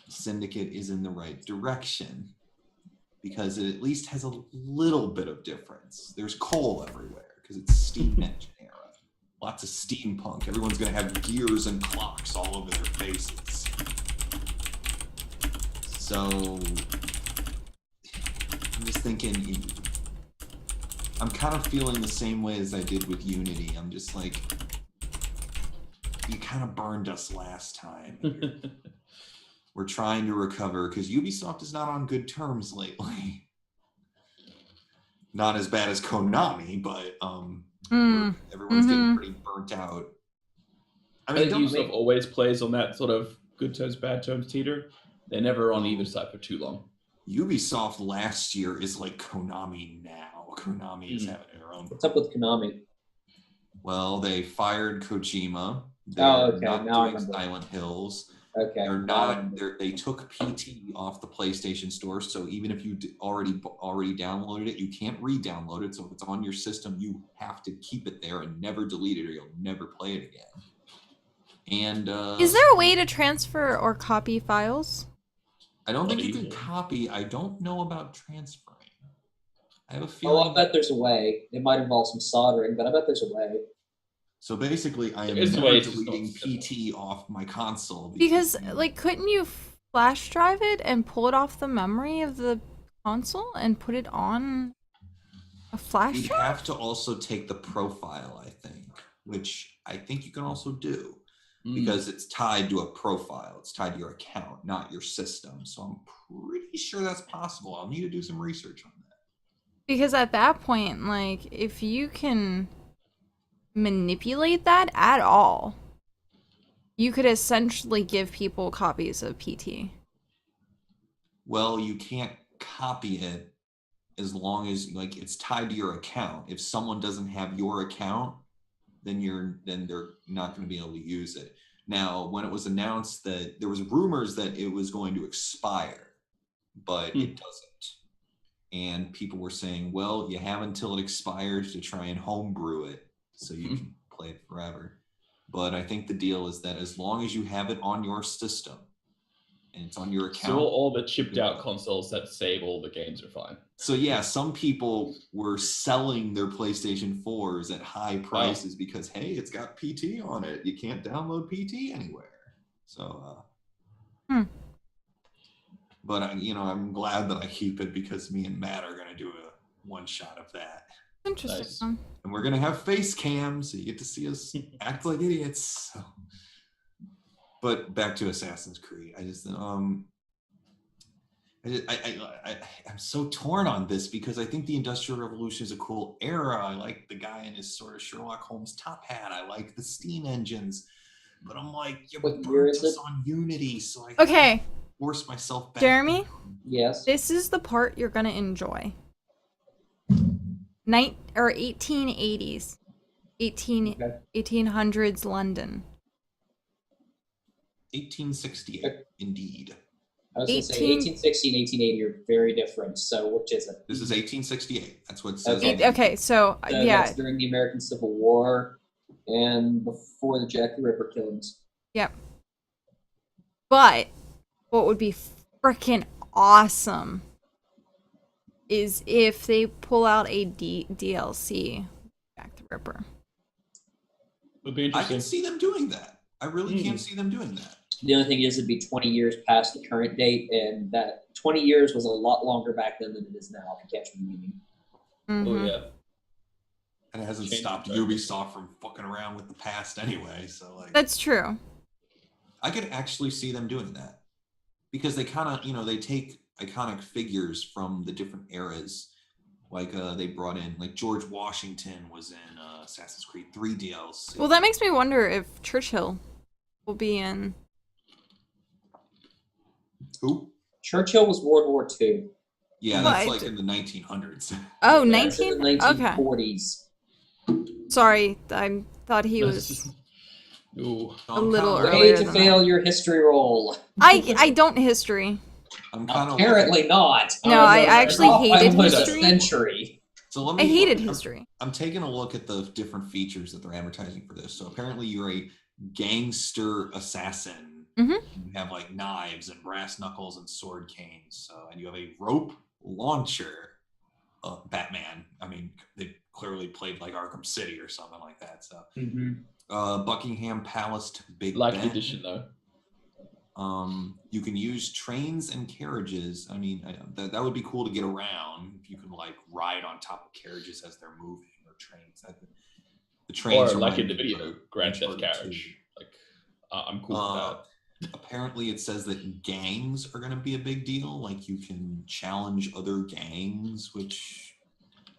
Syndicate is in the right direction because it at least has a little bit of difference. There's coal everywhere because it's steam engine era. Lots of steampunk. Everyone's going to have gears and clocks all over their faces. So I'm just thinking, I'm kind of feeling the same way as I did with Unity. I'm just like, you kind of burned us last time. We're trying to recover because Ubisoft is not on good terms lately. Not as bad as Konami, but everyone's getting pretty burnt out. I think Ubisoft always plays on that sort of good terms, bad terms teeter. They're never on either side for too long. Ubisoft last year is like Konami now. Konami is having their own. What's up with Konami? Well, they fired Kojima. They're okay. not Now I doing remember. Silent Hills. Okay. They're not. They took PT off the PlayStation Store, so even if you already downloaded it, you can't re-download it. So if it's on your system, you have to keep it there and never delete it, or you'll never play it again. And Is there a way to transfer or copy files? I don't think you can Easily. copy. I don't know about transferring. I have a Oh, feeling. I bet there's a way. It might involve some soldering, but I bet there's a way. So basically, I am There is a never way, it's just not deleting simple. PT off my console Because, like, couldn't you flash drive it and pull it off the memory of the console and put it on a flash you drive? have to also take the profile, I think, which I think you can also do because it's tied to a profile. It's tied to your account, not your system. So I'm pretty sure that's possible. I'll need to do some research on that. Because at that point, like, if you can manipulate that at all, you could essentially give people copies of PT. Well, you can't copy it as long as like it's tied to your account. If someone doesn't have your account, then they're not going to be able to use it. Now, when it was announced that there was rumors that it was going to expire, but it doesn't. And people were saying, well, you have until it expires to try and homebrew it so you can play it forever. But I think the deal is that as long as you have it on your system and it's on your account. So all the chipped out consoles that save all the games are fine. So yeah, some people were selling their PlayStation 4s at high prices because, hey, it's got PT on it. You can't download PT anywhere. So, but I'm glad that I keep it because me and Matt are gonna do a one shot of that, Interesting. Nice. and we're gonna have face cams, so you get to see us act like idiots. So. But back to Assassin's Creed, I'm so torn on this because I think the Industrial Revolution is a cool era. I like the guy in his sort of Sherlock Holmes top hat. I like the steam engines, but I'm like, you What year burnt is us it? on Unity, so I Okay, force myself back. Jeremy, Yes. this is the part you're gonna enjoy. 1880s, Okay. 1800s London. 1868, indeed. I was going to say 18 1860 and 1880 are very different. So which is it? This is 1868. That's what it says. Okay. on the- Okay, so So yeah, that's during the American Civil War and before the Jack the Ripper killings. but what would be freaking awesome is if they pull out a DLC Jack the Ripper. Would be I interesting. can see them doing that. I really Hmm. can see them doing that. The only thing is, it'd be 20 years past the current date, and that 20 years was a lot longer back then than it is now, if you catch my meaning. Oh Mhm. yeah. And it hasn't Change stopped the- Ubisoft from fucking around with the past anyway. So like, That's true. I could actually see them doing that because they kind of, they take iconic figures from the different eras. Like they brought in, like George Washington was in Assassin's Creed 3 DLC. Well, that makes me wonder if Churchill will be in. Who? Churchill was World War II. Yeah, that's What? like in the 1900s. Oh, That's in 19? the Okay. 1940s. Sorry, I thought he That's was. just- Ooh. A little kinda, earlier Way to than fail your history roll. I don't history. I'm kind of Apparently not. No, I We're actually off by hated almost a history. century. So let I me. hated history. I'm taking a look at the different features that they're advertising for this. So apparently you're a gangster assassin. Mhm. You have like knives and brass knuckles and sword canes. So and you have a rope launcher. Batman. I mean, they clearly played like Arkham City or something like that. So Buckingham Palace to Big Like Ben. edition though. You can use trains and carriages. I mean, that would be cool to get around. If you can like ride on top of carriages as they're moving, or trains. The trains Or are like my- in the video, Grand Theft Uncharted Carriage. Like, I'm cool with Uh, that. Apparently, it says that gangs are going to be a big deal. Like you can challenge other gangs, which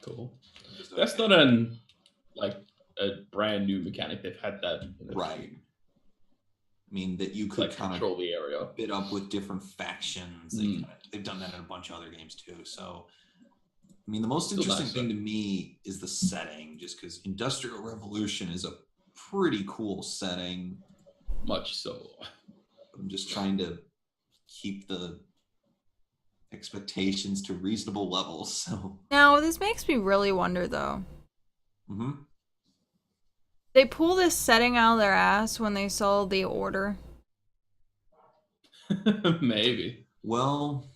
Cool. is That's okay. not a brand new mechanic. They've had that. In the Right. I mean, that you could Like kind of control the area. bid up with different factions. They've done that in a bunch of other games too. So, I mean, the most Still interesting nice, thing to me is the setting, just because Industrial Revolution is a pretty cool setting. Much so. I'm just trying to keep the expectations to reasonable levels. So, Now, this makes me really wonder though. mhm. They pull this setting out of their ass when they saw The Order. Maybe. Well,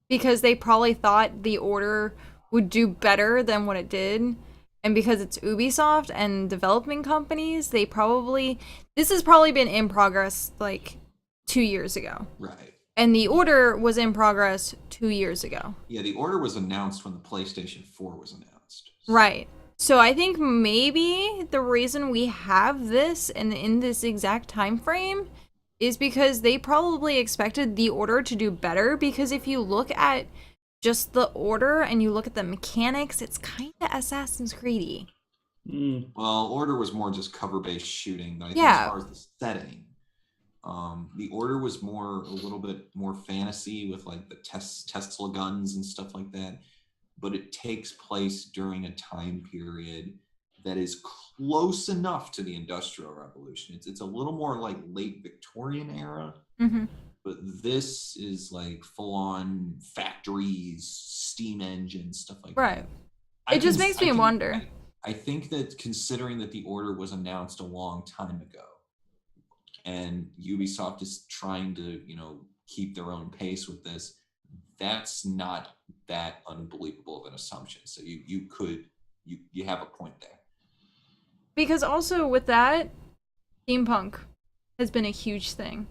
Because they probably thought The Order would do better than what it did. And because it's Ubisoft and developing companies, they probably... This has probably been in progress like 2 years ago. right. And The Order was in progress 2 years ago. Yeah, the order was announced when the PlayStation 4 was announced. Right. So I think maybe the reason we have this and in this exact time frame is because they probably expected The Order to do better, because if you look at just The Order and you look at the mechanics, it's kind of Assassin's Creed-y. Mm. Well, Order was more just cover-based shooting, but I think Yeah. as far as the setting, the Order was a little bit more fantasy with like the Tesla guns and stuff like that. But it takes place during a time period that is close enough to the Industrial Revolution. It's a little more like late Victorian era, Mm-hmm. but this is like full-on factories, steam engines, stuff like that. Right. I It just can- makes I me can- wonder. I think that considering that the order was announced a long time ago, and Ubisoft is trying to, keep their own pace with this, that's not that unbelievable of an assumption. So you have a point there. Because also with that, steampunk has been a huge thing.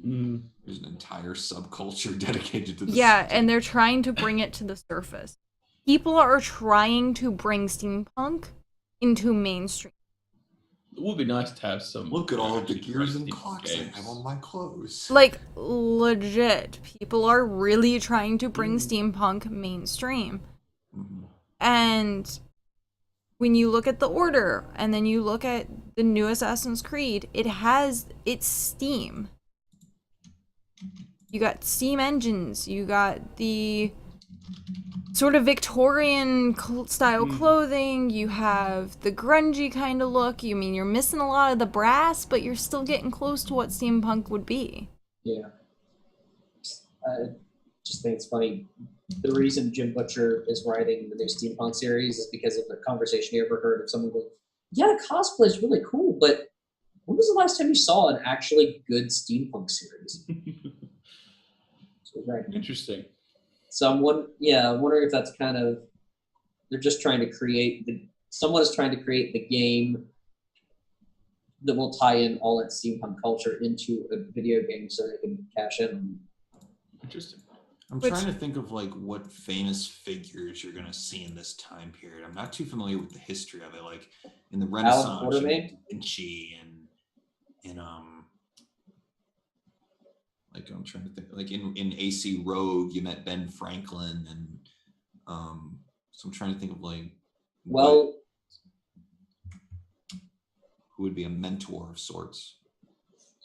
Mm. There's an entire subculture dedicated to this. Yeah, and they're trying to bring it to the surface. People are trying to bring steampunk into mainstream. It would be nice to have some. Look at all of the actually gears and interesting clocks I games. have on my clothes. Like, legit. People are really trying to bring steampunk mainstream. Mhm. And when you look at The Order, and then you look at the new Assassin's Creed, it's steam. You got steam engines, you got the sort of Victorian style clothing, you have the grungy kind of look. You're missing a lot of the brass, but you're still getting close to what steampunk would be. Yeah. I just think it's funny. The reason Jim Butcher is writing the new Steampunk series is because of the conversation he ever heard of someone going, "Yeah, cosplay is really cool, but when was the last time you saw an actually good steampunk series?" So, right. Interesting. So I'm wondering if that's kind of they're just trying to create someone is trying to create the game that will tie in all that steampunk culture into a video game so they can cash in. Interesting. I'm Which- trying to think of like what famous figures you're gonna see in this time period. I'm not too familiar with the history of it. Like in the Renaissance, you Quatermain? had Da Vinci and like I'm trying to think like in AC Rogue you met Ben Franklin and so I'm trying to think of like Well, who would be a mentor of sorts.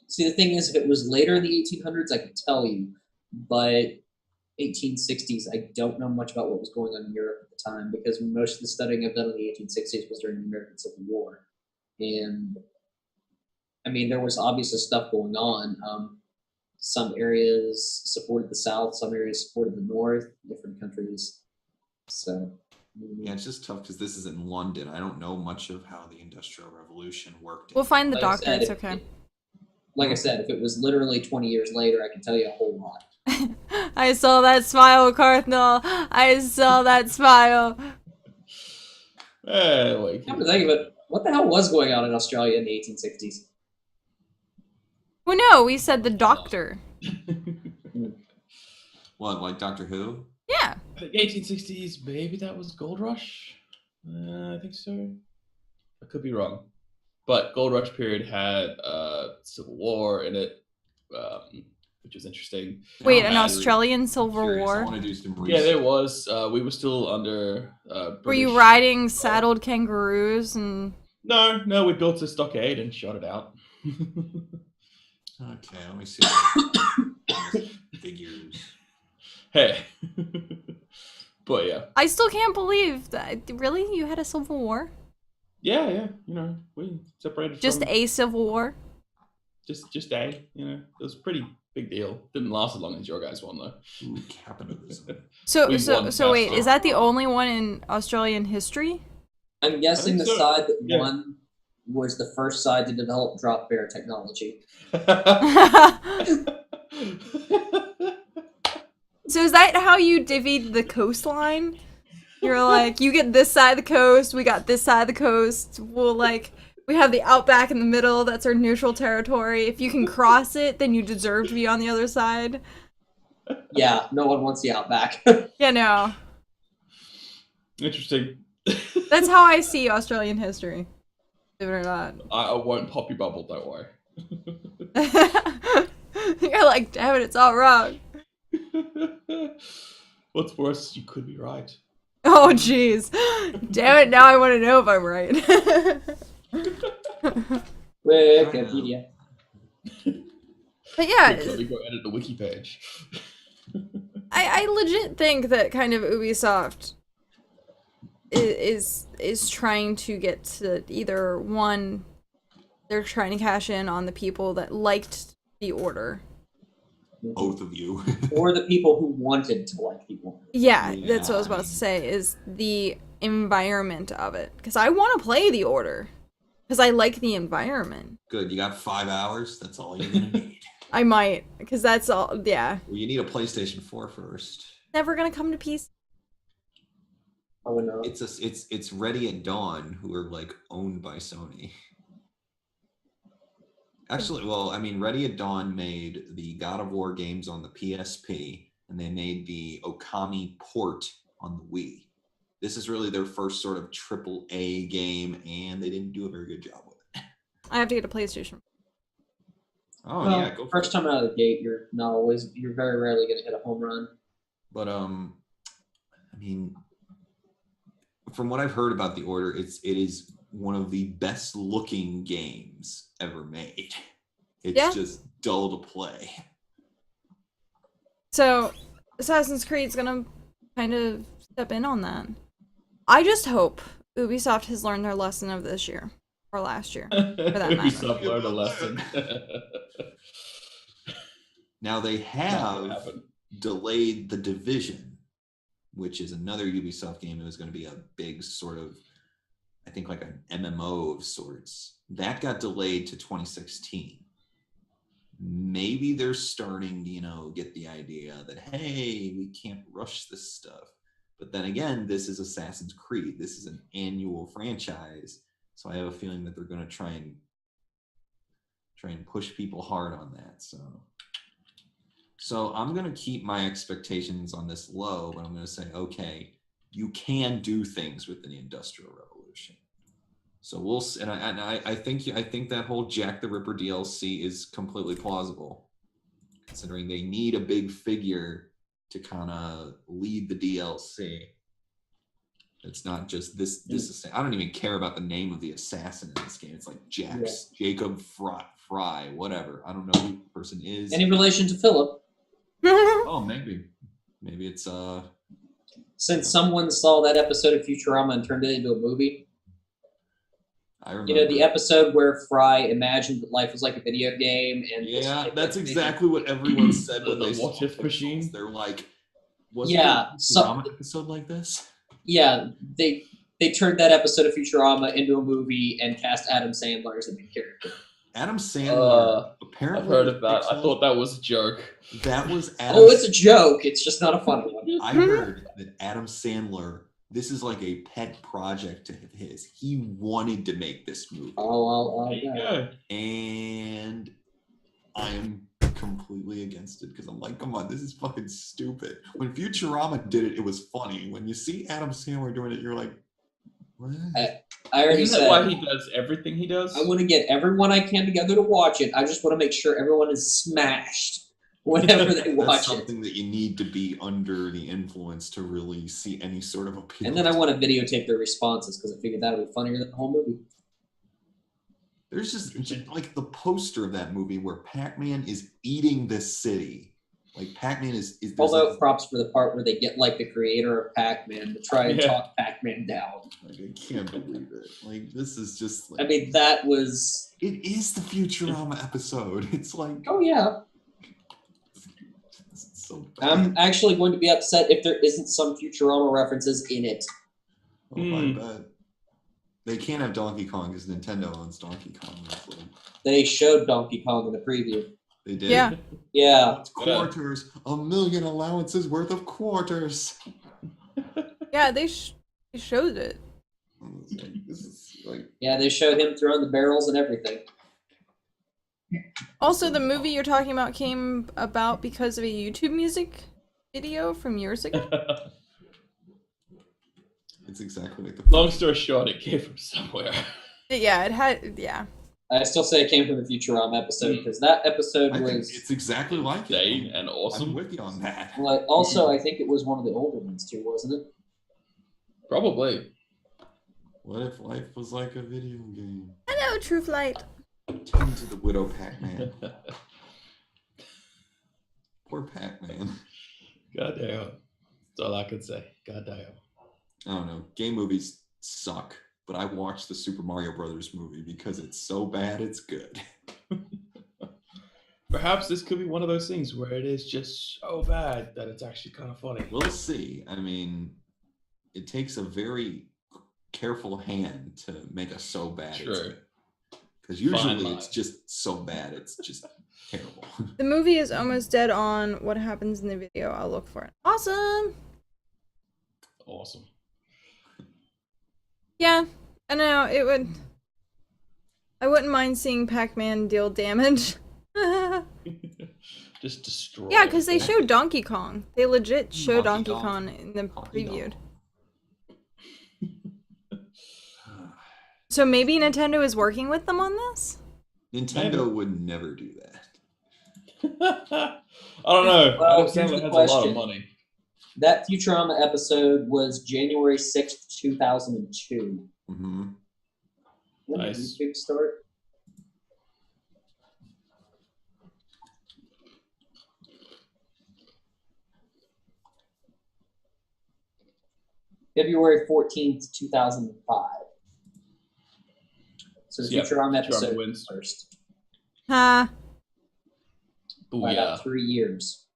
see, the thing is, if it was later in the 1800s, I could tell you, but 1860s, I don't know much about what was going on in Europe at the time because most of the studying I've done in the 1860s was during the American Civil War, and I mean there was obviously stuff going on. Some areas supported the South, some areas supported the North, different countries. So. Yeah, it's just tough because this is in London. I don't know much of how the Industrial Revolution worked. We'll find the Like I doctor. said, It's okay. Like I said, if it was literally 20 years later, I can tell you a whole lot. I saw that smile, Cardinal. I saw that smile. Like, Come to think of it, what the hell was going on in Australia in the 1860s? Well, no, we said the doctor. What, like Doctor Who? Yeah. I think 1860s, maybe that was Gold Rush. I think so. I could be wrong, but Gold Rush period had Civil War in it, which was interesting. Wait, Now an I'm Australian Civil curious. I War? want to do some Yeah, research. there was. We were still under. Were you British- riding saddled kangaroos and... No. We built a stockade and shot it out. Okay, let me see. Figures. Hey. But yeah. I still can't believe that. Really? You had a Civil War? Yeah. We separated Just from a Civil War? just a. It was a pretty big deal. Didn't last as long as your guys' one though. Ooh, capitalism. So We won wait, faster. is that the only one in Australian history? I'm guessing the think so. side that Yeah. won was the first side to develop drop bear technology. So is that how you divvied the coastline? You're like, you get this side of the coast, we got this side of the coast. We have the outback in the middle, that's our neutral territory. If you can cross it, then you deserve to be on the other side. Yeah, no one wants the outback. Yeah, no. Interesting. That's how I see Australian history. Believe it or not. I won't pop your bubble, don't worry. You're like, damn it, it's all wrong. What's worse, you could be right. Oh, jeez. Damn it, now I want to know if I'm right. Wikipedia. But yeah, Let me go edit the wiki page. I legit think that kind of Ubisoft is trying to get to either one, they're trying to cash in on the people that liked the Order. Both of you. Or the people who wanted to like people. Yeah, that's what I was Yeah. about to say, is the environment of it. Because I want to play the Order. Because I like the environment. Good, you got 5 hours. That's all you're gonna need. I might, because that's all, yeah. Well, you need a PlayStation 4 first. Never gonna come to peace. Oh no. It's Ready at Dawn, who are like owned by Sony. Actually, well, I mean, Ready at Dawn made the God of War games on the PSP, and they made the Okami port on the Wii. This is really their first sort of AAA game, and they didn't do a very good job with it. I have to get a PlayStation. Oh Well, yeah, go for first it. time out of the gate, you're very rarely going to hit a home run. But I mean, from what I've heard about the Order, it is one of the best looking games ever made. It's Yeah. just dull to play. So, Assassin's Creed's gonna kind of step in on that. I just hope Ubisoft has learned their lesson of this year. Or last year. that matter. Ubisoft learned a lesson. Now they Not have gonna happen. delayed The Division, which is another Ubisoft game that was going to be a big sort of, I think like an MMO of sorts. That got delayed to 2016. Maybe they're starting to, get the idea that, hey, we can't rush this stuff. But then again, this is Assassin's Creed. This is an annual franchise. So I have a feeling that they're going to try and push people hard on that. So I'm going to keep my expectations on this low, but I'm going to say, okay, you can do things with the Industrial Revolution. So we'll see, and I think that whole Jack the Ripper DLC is completely plausible, considering they need a big figure to kind of lead the DLC. It's not just this. I don't even care about the name of the assassin in this game. It's like Jacob Fry, whatever. I don't know who the person is. Any relation to Philip? Oh, maybe it's Since someone saw that episode of Futurama and turned it into a movie. I remember. The episode where Fry imagined that life was like a video game, and that's exactly what everyone said when they saw What If machine. They're like, was Yeah, there an episode like this? Yeah, they turned that episode of Futurama into a movie and cast Adam Sandler as the main character. Adam Sandler. I've Apparently, heard of that. I thought that was a joke. That was Adam. Oh, it's a joke. It's just not a funny one. I heard that Adam Sandler. This is like a pet project of his. He wanted to make this movie. Oh, There you go. And I am completely against it because I'm like, come on, this is fucking stupid. When Futurama did it, it was funny. When you see Adam Sandler doing it, you're like, what? I already Isn't said. that why he does everything he does? I want to get everyone I can together to watch it. I just want to make sure everyone is smashed whenever they That's watch it. something that you need to be under the influence to really see any sort of appeal. And then I want to videotape their responses because I figured that would be funnier than the whole movie. There's just like the poster of that movie where Pac-Man is eating this city. Like Pac-Man is Although props for the part where they get like the creator of Pac-Man to try and talk Pac-Man down. like, I can't believe it. Like this is just like, I mean, that was. it is the Futurama episode. It's like, Oh yeah. it's so bad. I'm actually going to be upset if there isn't some Futurama references in it. Oh, I bet. They can't have Donkey Kong because Nintendo owns Donkey Kong. Like, They showed Donkey Kong in the preview. they did. Yeah. Yeah. It's quarters. 1 million allowances worth of quarters. Yeah, they showed it. It's like, this is like, Yeah, they showed him throwing the barrels and everything. Also, the movie you're talking about came about because of a YouTube music video from years ago. it's exactly like the. Long story short, it came from somewhere. Yeah, it had. Yeah. I still say it came from the Futurama episode because that episode I think was. it's exactly like Insane it. and I'm awesome. with you on that. Well, also, I think it was one of the older ones too, wasn't it? Probably. What if life was like a video game? Hello, True Flight. Turn to the Widow Pac-Man. Poor Pac-Man. Goddamn. That's all I can say. Goddamn. I don't know. Game movies suck, but I watched the Super Mario Brothers movie because it's so bad it's good. Perhaps this could be one of those things where it is just so bad that it's actually kind of funny. We'll see. I mean, it takes a very careful hand to make a so bad. True. Because Fine usually line. it's just so bad, it's just terrible. The movie is almost dead on what happens in the video. I'll look for it. Awesome. Awesome. Yeah, I know it would. I wouldn't mind seeing Pac-Man deal damage. Just destroy. Yeah, because they it. showed Donkey Kong. They legit show Donkey Donkey Kong. Kong in the Donkey previewed. Kong. So maybe Nintendo is working with them on this? Nintendo would never do that. I don't know. Well, Adam here's Sandler the has a lot question. of money. That Futurama episode was January 6th, 2002. Mm-hmm. When did Nice. YouTube start? February 14th, 2005. So the Yeah, Futurama episode Futurama wins. first Ha. by Booyah. about 3 years.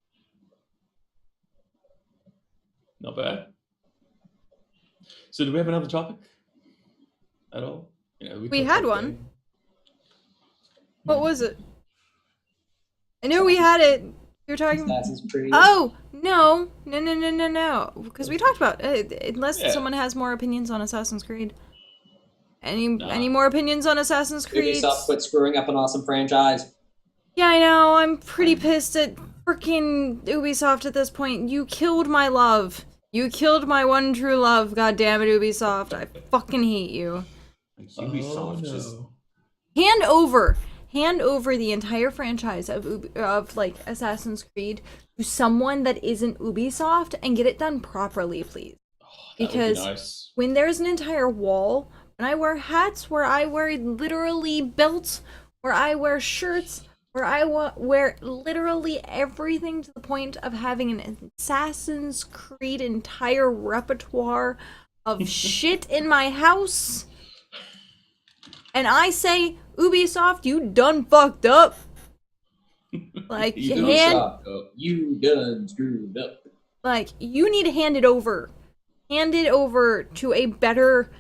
Not bad. So, do we have another topic at all? You know, We covered had one. everything. What was it? I knew we had it. You were talking. Assassin's Creed. Oh no! Because we talked about unless Yeah. someone has more opinions on Assassin's Creed. Any Nah. more opinions on Assassin's Creed? Ubisoft quit screwing up an awesome franchise. Yeah, I know. I'm pretty pissed at freaking Ubisoft at this point. You killed my love. You killed my one true love. God damn it, Ubisoft! I fucking hate you. Like Oh, Ubisoft just no. Hand over the entire franchise of like Assassin's Creed to someone that isn't Ubisoft and get it done properly, please. Oh, that would be Because nice. when there's an entire wall, when I wear hats, where I wear literally belts, where I wear shirts, where I wear literally everything to the point of having an Assassin's Creed entire repertoire of shit in my house, and I say, Ubisoft, you done fucked up. Like, You done You done screwed up. like, you need to hand it over. Hand it over to a better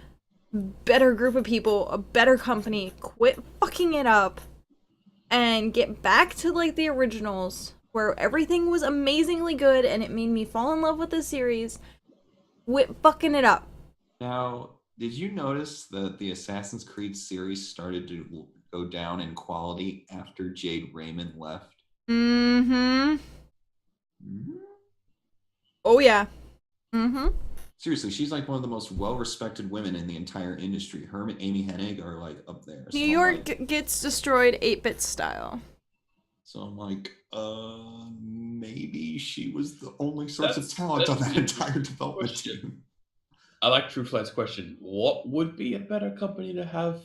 group of people, a better company. Quit fucking it up. And get back to, like, the originals, where everything was amazingly good and it made me fall in love with the series. Quit fucking it up. now. Did you notice that the Assassin's Creed series started to go down in quality after Jade Raymond left? Mm-hmm. Mhm. Oh, yeah. Mm-hmm. Seriously, she's like one of the most well-respected women in the entire industry. Her and Amy Hennig are like up there. So New I'm York like- gets destroyed 8-bit style. So I'm like, maybe she was the only source of That's- talent on that's that the entire development question. team. I like True Flight's question. What would be a better company to have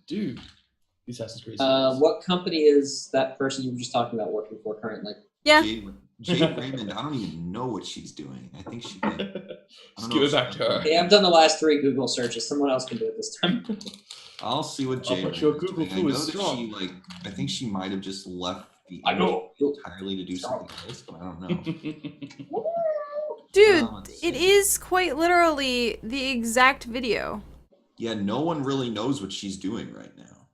do the Assassin's Creed series? What company is that person you were just talking about working for currently? Yeah. Jade Raymond, I don't even know what she's doing. I think she like, Just know give if it back she- to her. Hey, I've done the last 3 Google searches. Someone else can do it this time. I'll see what Jade but your Raymond's Google doing. I flu know is that strong. she like I think she might have just left the I know. industry entirely to do something else, but I don't know. Dude, let's it see. is quite literally the exact video. Yeah, no one really knows what she's doing right now.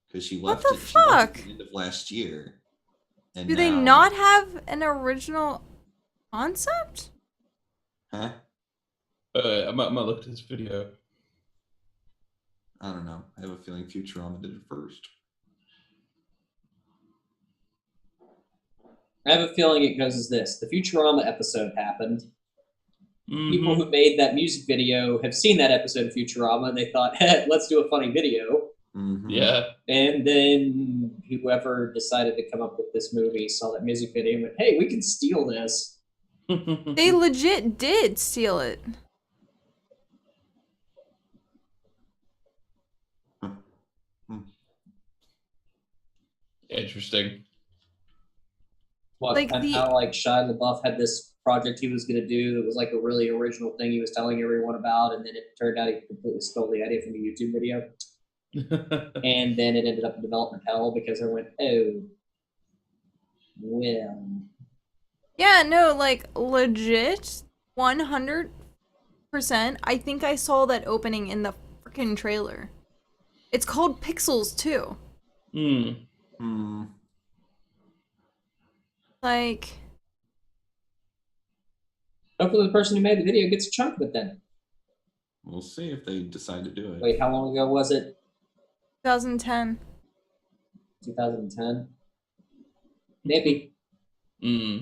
Because she What left the she left at fuck? the end of last year. And Do they now- not have an original concept? Huh? I might look at this video. I don't know. I have a feeling Futurama did it first. I have a feeling it goes as this. The Futurama episode happened. People Mhm. who made that music video have seen that episode of Futurama and they thought, hey, let's do a funny video. Mhm. Yeah. And then whoever decided to come up with this movie saw that music video and went, hey, we can steal this. They legit did steal it. Interesting. What, Like and the- how like Shia LaBeouf had this project he was going to do that was like a really original thing he was telling everyone about, and then it turned out he completely stole the idea from a YouTube video. And then it ended up in development hell because I went, oh, well. Yeah, no, like legit 100%. I think I saw that opening in the freaking trailer. It's called Pixels too. Hmm. Hmm. Like, Hopefully the person who made the video gets a chunk of it then. We'll see if they decide to do it. Wait, how long ago was it? 2010. 2010? Maybe. Hmm.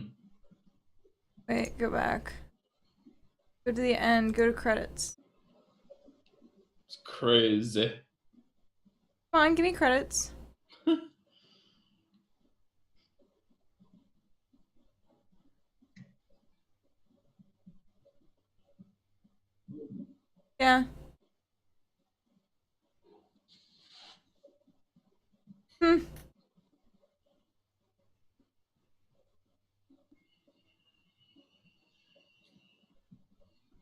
Wait, go back. Go to the end, go to credits. It's crazy. Come on, give me credits. Yeah. Hmm.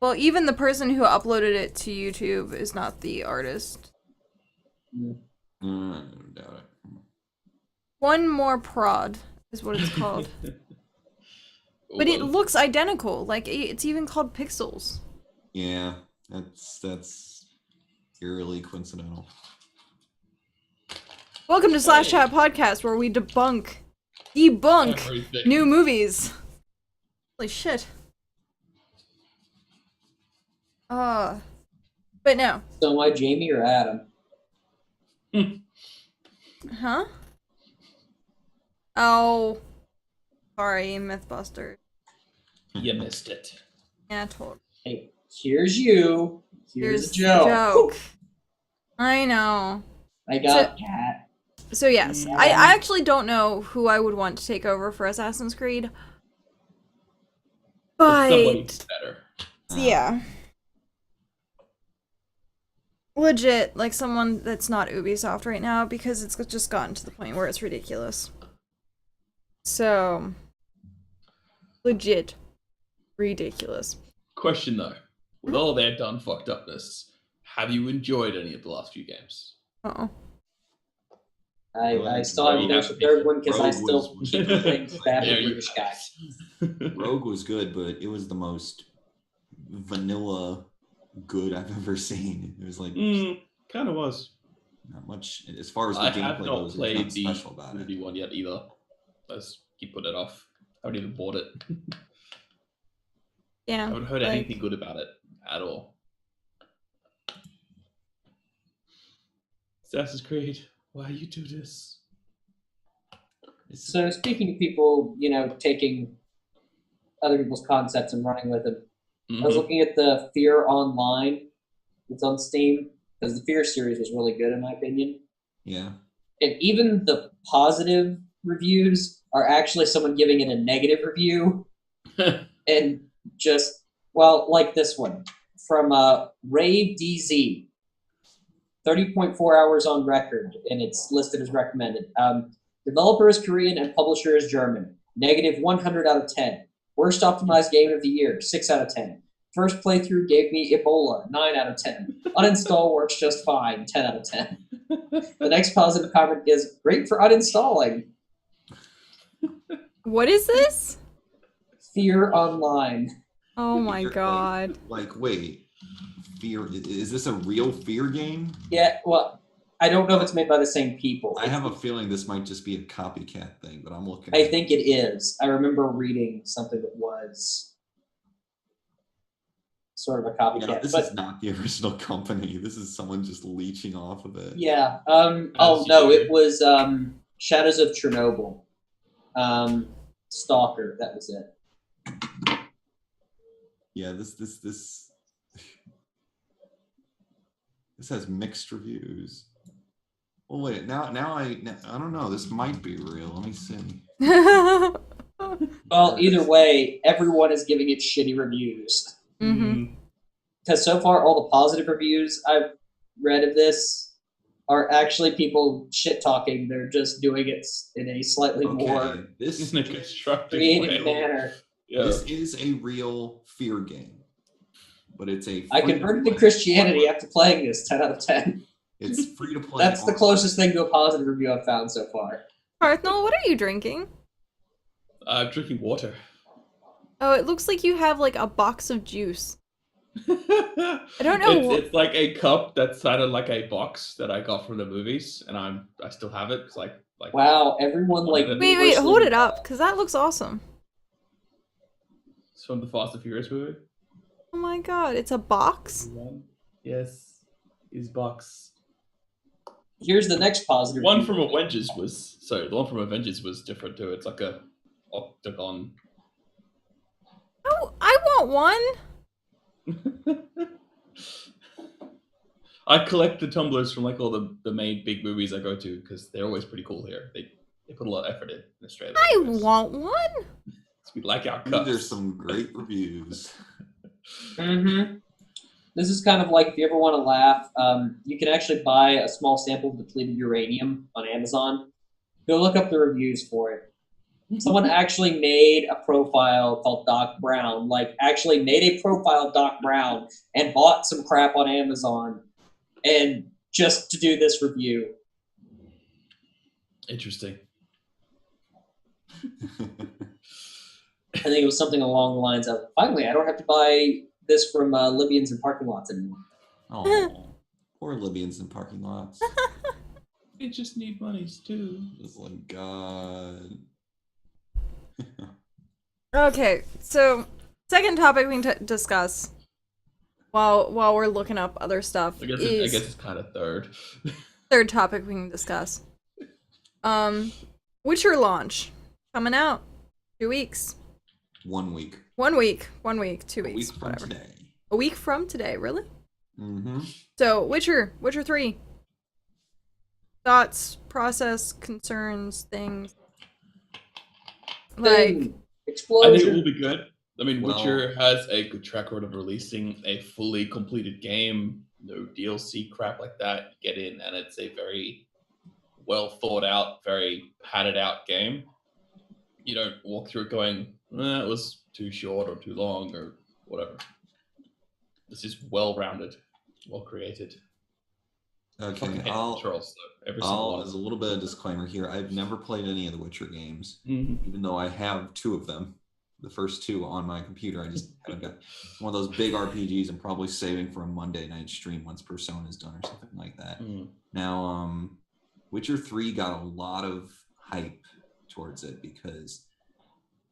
Well, even the person who uploaded it to YouTube is not the artist. Mm. I don't doubt it. One more prod is what it's called. But it Well, looks identical. Like it's even called Pixels. Yeah, that's eerily coincidental. Welcome to Slash Chat Podcast, where we debunk everything. new movies. Holy shit. But no. So am I Jamie or Adam? Huh? Oh. Sorry, Mythbusters. You missed it. Yeah, totally. Hey, here's you. Here's a the joke. I know. I got cat. So yes, Yeah. I actually don't know who I would want to take over for Assassin's Creed. Somebody But better. yeah. Legit, like someone that's not Ubisoft right now, because it's just gotten to the point where it's ridiculous. So, legit ridiculous. Question though, with all their done fucked upness, have you enjoyed any of the last few games? Uh-oh. I still haven't finished the third one because I still keep playing bad There you British guy. Rogue was good, but it was the most vanilla good I've ever seen. It was like Kind of was. not much as far as the I gameplay have not goes. There's played nothing the special about it. Unity one yet either. Let's keep putting it off. I haven't even bought it. Yeah. I haven't heard like- anything good about it at all. Assassin's Creed, why you do this? So speaking of people, taking other people's concepts and running with them, I was Mhm. looking at the Fear Online. It's on Steam because the Fear series was really good in my opinion. Yeah. And even the positive reviews are actually someone giving it a negative review. And just, like this one from Rave DZ. 30.4 hours on record, and it's listed as recommended. Developer is Korean and publisher is German. Negative 100 out of 10. Worst optimized game of the year, 6 out of 10. First playthrough gave me Ebola, 9 out of 10. Uninstall works just fine, 10 out of 10. The next positive comment is great for uninstalling. What is this? Fear Online. Oh my Fear, god. Like, wait, Fear? Is this a real Fear game? Yeah, well, I don't know if it's made by the same people. I have a feeling this might just be a copycat thing, but I'm looking. I think it is. I remember reading something that was sort of a copycat. Yeah, this but is not the original company. This is someone just leeching off of it. yeah. As No, you do. it was Shadows of Chernobyl. Stalker. That was it. Yeah, this has mixed reviews. Well, wait, now I don't know. This might be real. Let me see. Well, either way, everyone is giving it shitty reviews. Mm-hmm. Because so far, all the positive reviews I've read of this are actually people shit talking. They're just doing it in a slightly more Okay, this In a constructive creative way. manner. Yeah. this is a real Fear game, but it's a. I converted to Christianity after playing this. 10 out of 10. It's free to play. That's the closest thing to a positive review I've found so far. Parthnell, what are you drinking? I'm drinking water. Oh, it looks like you have like a box of juice. I don't know. It's like a cup that's kind of like a box that I got from the movies, and I still have it. It's like Wow, everyone like. Wait, hold it up, because that looks awesome. It's from the Fast and Furious movie. Oh my god, it's a box? Yes, his box. Here's the next positive. One review. from Avengers was the one from Avengers was different too. It's like a octagon. Oh, I want one. I collect the tumblers from like all the main big movies I go to because they're always pretty cool here. They put a lot of effort in Australia. I anyways. want one. We like our cups. These are some great reviews. Mm-hmm. This is kind of like if you ever want to laugh, you can actually buy a small sample of depleted uranium on Amazon. Go look up the reviews for it. Someone actually made a profile called Doc Brown, actually made a profile of Doc Brown and bought some crap on Amazon and just to do this review. Interesting. think it was something along the lines of, finally, I don't have to buy this from Libyans in parking lots anymore. Oh, poor Libyans in parking lots. They just need monies too. It's like God. Okay, so second topic we can discuss while we're looking up other stuff I guess is it's kind of third. third topic we can discuss. Witcher launch coming out 2 weeks. 1 week. 1 week, 2 A weeks, week from whatever. today. A week from today, really? Mm-hmm. So Witcher 3. Thoughts, process, concerns, things. Like, Thing, I think it explosion. will be good. I mean, Well- Witcher has a good track record of releasing a fully completed game, no DLC crap like that. Get in, and it's a very well thought out, very padded out game. You don't walk through it going, it was too short or too long or whatever. This is well rounded, well created. Okay, Fucking hate I'll, controls though. Every single one. as a little bit of disclaimer here, I've never played any of the Witcher games, Mhm. even though I have 2 of them. The first 2 on my computer. I just haven't got one of those big RPGs. I'm probably saving for a Monday night stream once Persona is done or something like that. Mm. Now, Witcher 3 got a lot of hype towards it because,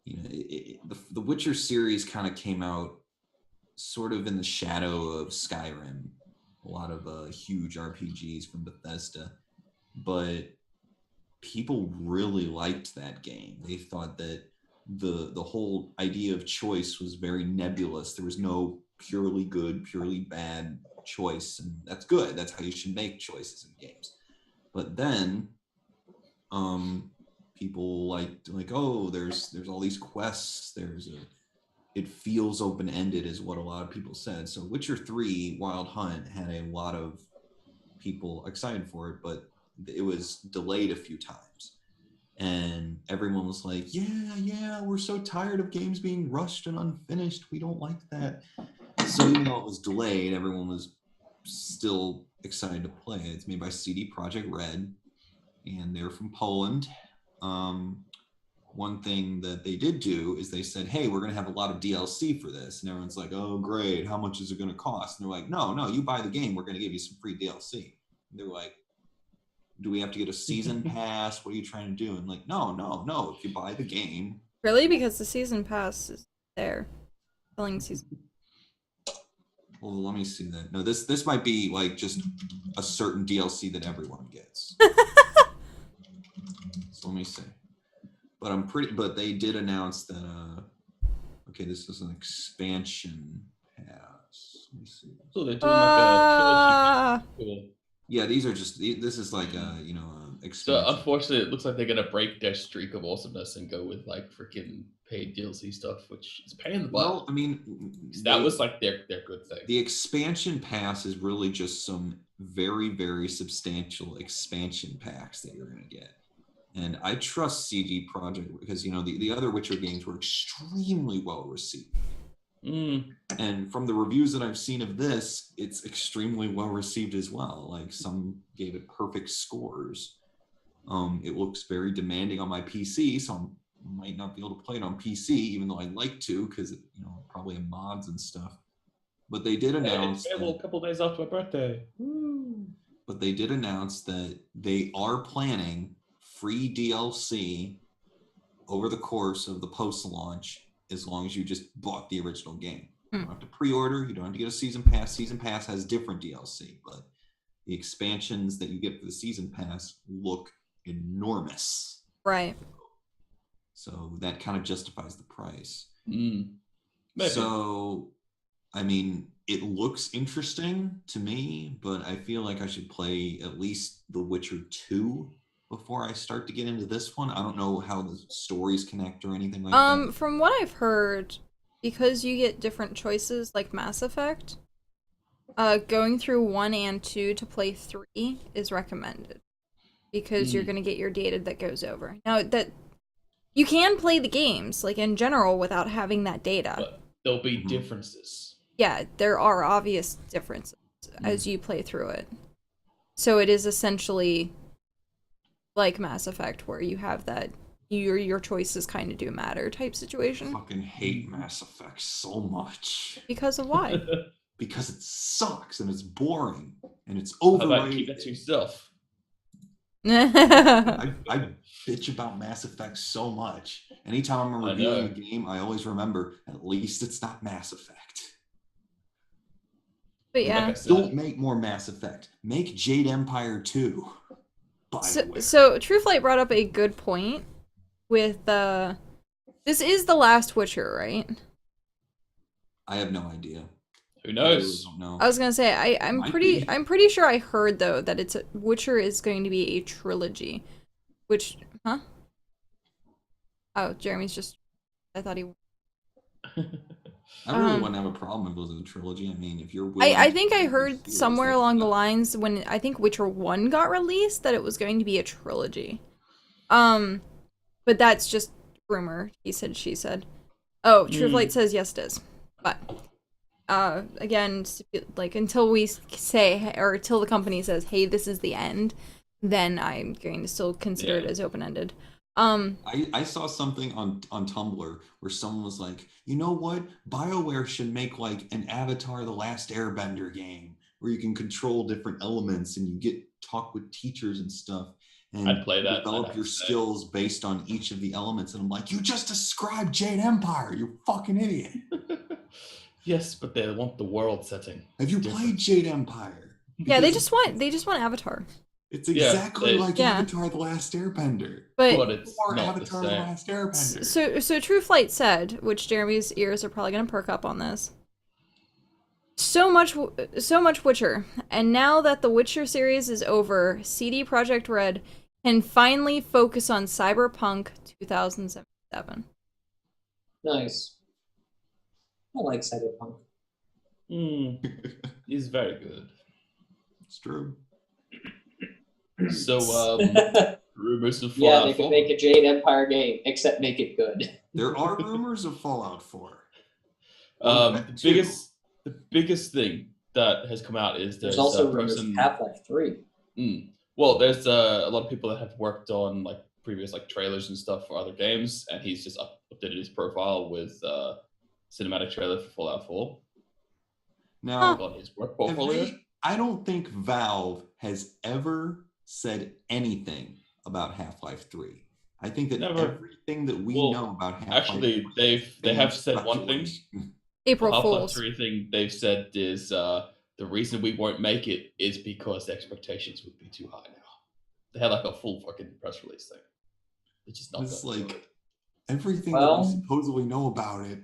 you know, the Witcher series kind of came out sort of in the shadow of Skyrim. A lot of huge RPGs from Bethesda, but people really liked that game. They thought that the whole idea of choice was very nebulous. There was no purely good, purely bad choice, and that's good. That's how you should make choices in games. But then, people like, oh, there's all these quests. It feels open-ended is what a lot of people said. So Witcher 3 Wild Hunt had a lot of people excited for it, but it was delayed a few times. And everyone was like, yeah, we're so tired of games being rushed and unfinished. We don't like that. So even though it was delayed, everyone was still excited to play it. It's made by CD Projekt Red, and they're from Poland. One thing that they did do is they said, hey, we're going to have a lot of DLC for this. And everyone's like, oh, great. How much is it going to cost? And they're like, no, you buy the game. We're going to give you some free DLC. And they're like, do we have to get a season pass? What are you trying to do? And like, no. If you buy the game. really? Because the season pass is there. Selling season. Well, let me see that. No, this might be like just a certain DLC that everyone gets. So let me see. But they did announce that, okay, this is an expansion pass. Let me see. So they're doing like a trilogy. Cool. Yeah, these are just, this is like a, So expansion. unfortunately, it looks like they're gonna break their streak of awesomeness and go with like freaking paid DLC stuff, which is pain in the butt. Well, I mean, That was like their good thing. the expansion pass is really just some very, very substantial expansion packs that you're going to get. And I trust CD Projekt because, the other Witcher games were extremely well received. And from the reviews that I've seen of this, it's extremely well received as well. Like some gave it perfect scores. It looks very demanding on my PC, so I might not be able to play it on PC, even though I'd like to, because probably have mods and stuff. But they did announce. It's available a couple days after my birthday. Woo. But they did announce that they are planning free DLC over the course of the post-launch, as long as you just bought the original game. You don't have to pre-order. You don't have to get a season pass. Season pass has different DLC, but the expansions that you get for the season pass look enormous. Right. So that kind of justifies the price. Maybe. So, I mean, it looks interesting to me, but I feel like I should play at least The Witcher 2 before I start to get into this one. I don't know how the stories connect or anything like that. From what I've heard, because you get different choices like Mass Effect, going through 1 and 2 to play 3 is recommended. Because you're gonna get your data that goes over. Now that you can play the games, like in general, without having that data. But there'll be differences. Yeah, there are obvious differences as you play through it. So it is essentially like Mass Effect, where you have that your choices kind of do matter type situation. Fucking hate Mass Effect so much Because of why? because it sucks and it's boring and it's How about you keep overrated. that to yourself? I bitch about Mass Effect so much. Anytime I'm I reviewing a know. game, I always remember at least it's not Mass Effect. But Like yeah. I said, Don't make more Mass Effect. Make Jade Empire 2. By the way. So Truthlight brought up a good point with this is the last Witcher, right? I have no idea. who I knows? don't know. I was gonna say I'm Might pretty be. I'm pretty sure I heard though that Witcher is going to be a trilogy, which oh, Jeremy's just I thought he I really um, wouldn't have a problem if it was a trilogy. I mean, if you're willing I to think I do heard this series, somewhere that's along the good. lines when I think Witcher 1 got released that it was going to be a trilogy. But that's just rumor. He said, she said. Oh, Truthlight says yes it is. But again, like until we say or until the company says, "Hey, this is the end," then I'm going to still consider it Yeah. as open-ended. I saw something on Tumblr where someone was like, you know what? BioWare should make like an Avatar: The Last Airbender game where you can control different elements and you get talk with teachers and stuff and I'd play that, I'd develop have your to say. skills based on each of the elements. And I'm like, you just described Jade Empire, you fucking idiot. Yes, but they want the world setting. Have you Different. played Jade Empire? Yeah, they Because just want Avatar. it's Yeah, exactly like Yeah. Avatar: The Last Airbender. But it's Or not the Avatar: The same. Last Airbender. So Truthlight said, which Jeremy's ears are probably gonna perk up on this. So much Witcher, and now that the Witcher series is over, CD Projekt Red can finally focus on Cyberpunk 2077. Nice. I like Cyberpunk. He's very good. It's true. So, rumors of Yeah, Fallout they 4. could make a Jade Empire game, except make it good. There are rumors of Fallout 4. The biggest thing that has come out is There's there's also a rumors of person. Half-Life 3. Well, there's a lot of people that have worked on like previous like trailers and stuff for other games, and he's just updated his profile with cinematic trailer for Fallout 4 Now, on his work have portfolio. I don't think Valve has ever said anything about Half-Life 3. I think that Never. everything that we Well, know about Half-Life Actually, 3 they is have said one thing. speculation. April The Half-Life Fools. 3 thing they've said is the reason we won't make it is because the expectations would be too high now. They had like a full fucking press release thing. It's just not It's going to like everything Well- that we supposedly know about it,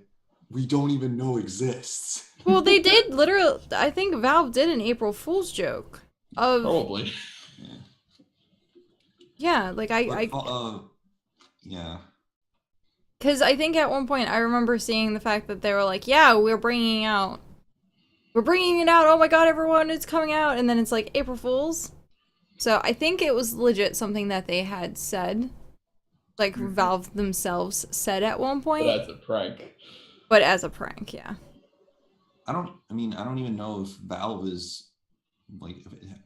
we don't even know exists. Well, they did literally. I think Valve did an April Fool's joke of Probably. yeah, like Yeah. because I think at one point I remember seeing the fact that they were like, yeah, we're bringing it out. Oh my god, everyone, it's coming out. And then it's like April Fool's. So I think it was legit something that they had said. Like Valve themselves said at one point. But as a prank. But as a prank, yeah. I don't even know if Valve is like,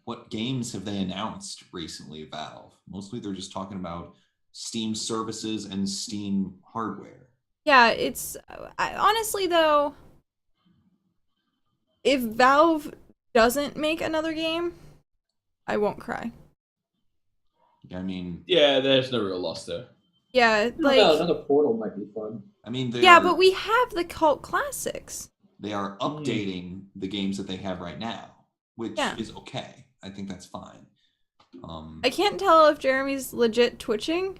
what games have they announced recently, Valve? Mostly they're just talking about Steam services and Steam hardware. Yeah, it's honestly though, if Valve doesn't make another game, I won't cry. I mean, Yeah, there's no real loss there. Yeah, No, like another Portal might be fun. yeah, but we have the cult classics. they are updating the games that they have right now, which Yeah. is okay. I think that's fine. I can't tell if Jeremy's legit twitching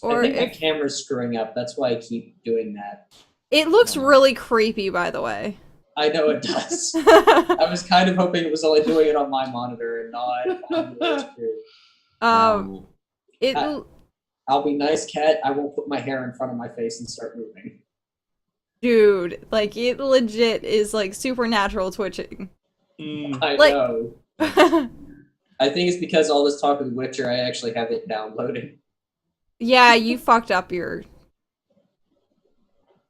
or I think my if camera's screwing up. That's why I keep doing that. it looks really creepy, by the way. I know it does. I was kind of hoping it was only doing it on my monitor and not on yours too. Um, it I'll be nice, cat. I won't put my hair in front of my face and start moving. dude, like it legit is like supernatural twitching. I Like- know. I think it's because all this talk of The Witcher, I actually have it downloaded. Yeah, you fucked up your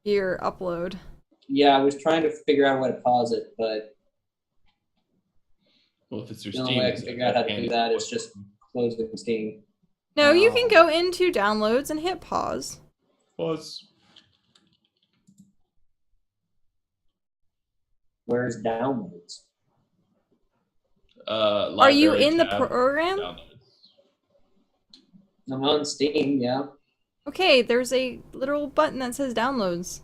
upload. Yeah, I was trying to figure out how to pause it, but Well, if it's your the only Steam, way I can it's figure out how to okay. do that is just closing Steam. No, you can Oh. go into downloads and hit pause. Was Where's downloads? Are you library in the tab, program? downloads. I'm on Steam, yeah. Okay, there's a literal button that says downloads.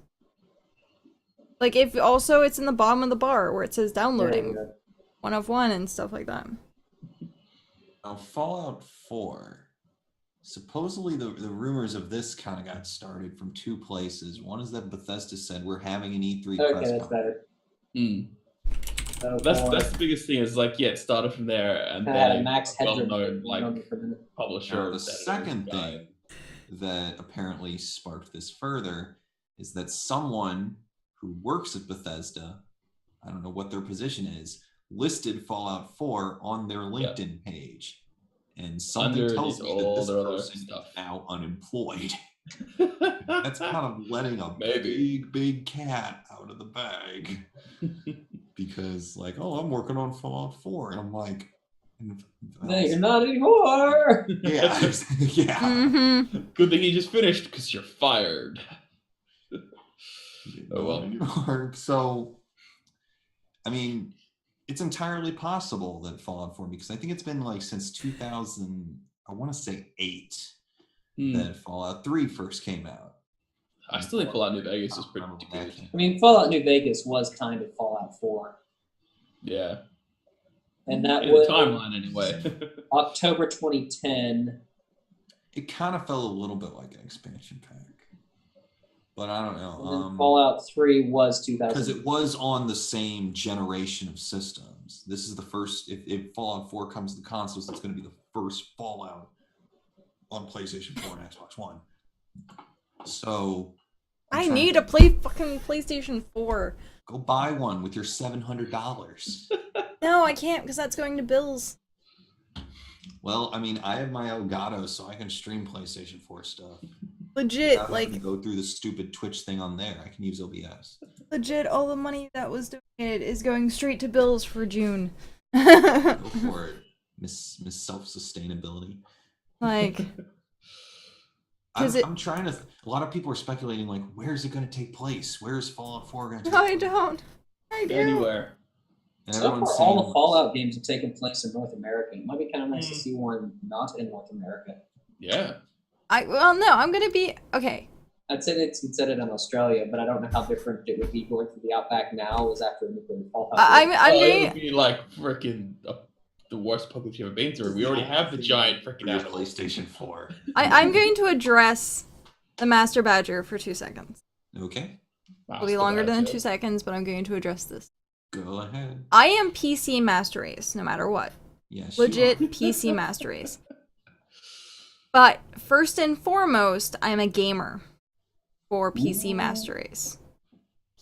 Like, if also it's in the bottom of the bar where it says downloading Yeah, 1 of 1 and stuff like that. Now, Fallout 4. Supposedly, the rumors of this kind of got started from two places. One is that Bethesda said we're having an E3 Okay, press that's conference. better. Hmm. So That's the biggest thing. Is like, yeah, it started from there, and I had a then Max Headroom well-known going on like for a minute. publisher. Now, the said it was second guy. thing that apparently sparked this further is that someone who works at Bethesda, I don't know what their position is, listed Fallout 4 on their LinkedIn page. And something tells Underneath me that all this their other person is stuff. now unemployed. That's kind of letting a Maybe. big cat out of the bag. Because, like, oh, I'm working on Fallout 4. And I'm like, No, you're not anymore. yeah. Yeah. Mm-hmm. Good thing you just finished, because you're fired. Oh, well. Anymore. So, I mean, it's entirely possible that Fallout 4, because I think it's been like since 2000, I want to say 8, Hmm. that Fallout 3 first came out. I still think Fallout New Vegas is pretty I don't remember good. that came I mean, Fallout New Vegas was kind of Fallout 4. Yeah. And that In was the timeline, anyway. October 2010. It kind of felt a little bit like an expansion pack. But I don't And know. then Fallout 3 was 2000. Because it was on the same generation of systems. This is the first, if Fallout 4 comes to the consoles, it's going to be the first Fallout on PlayStation 4 and Xbox One. So I'm I trying need to to play fucking PlayStation 4. go buy one with your $700. No, I can't because that's going to bills. Well, I mean, I have my Elgato, so I can stream PlayStation 4 stuff. Legit, Without having to like, go through the stupid Twitch thing on there. I can use OBS. legit, all the money that was donated is going straight to bills for June. Go for it, Miss Self-Sustainability. Like, I'm, 'cause it- I'm trying to. A lot of people are speculating, like, where's it going to take place? Where's Fallout 4 going to take no, place? I don't. I do. Anywhere. And So far, everyone's all saying, the Fallout games have taken place in North America. It might be kind of nice to Mm. see one not in North America. Yeah. Well, no, I'm gonna be okay. I'd say it's set it in Australia, but I don't know how different it would be going through the outback now as after a nuclear fallout. I'm It doing. would be like freaking the worst apocalypse you've ever been through. We already have the giant freaking for your animals. PlayStation 4. I'm going to address the Master Badger for 2 seconds. Okay, It'll be longer than 2 seconds, but I'm going to address this. go ahead. I am PC Master Race, no matter what. Yes, Legit you are. PC Master Race. But first and foremost, I'm a gamer for PC Master Race.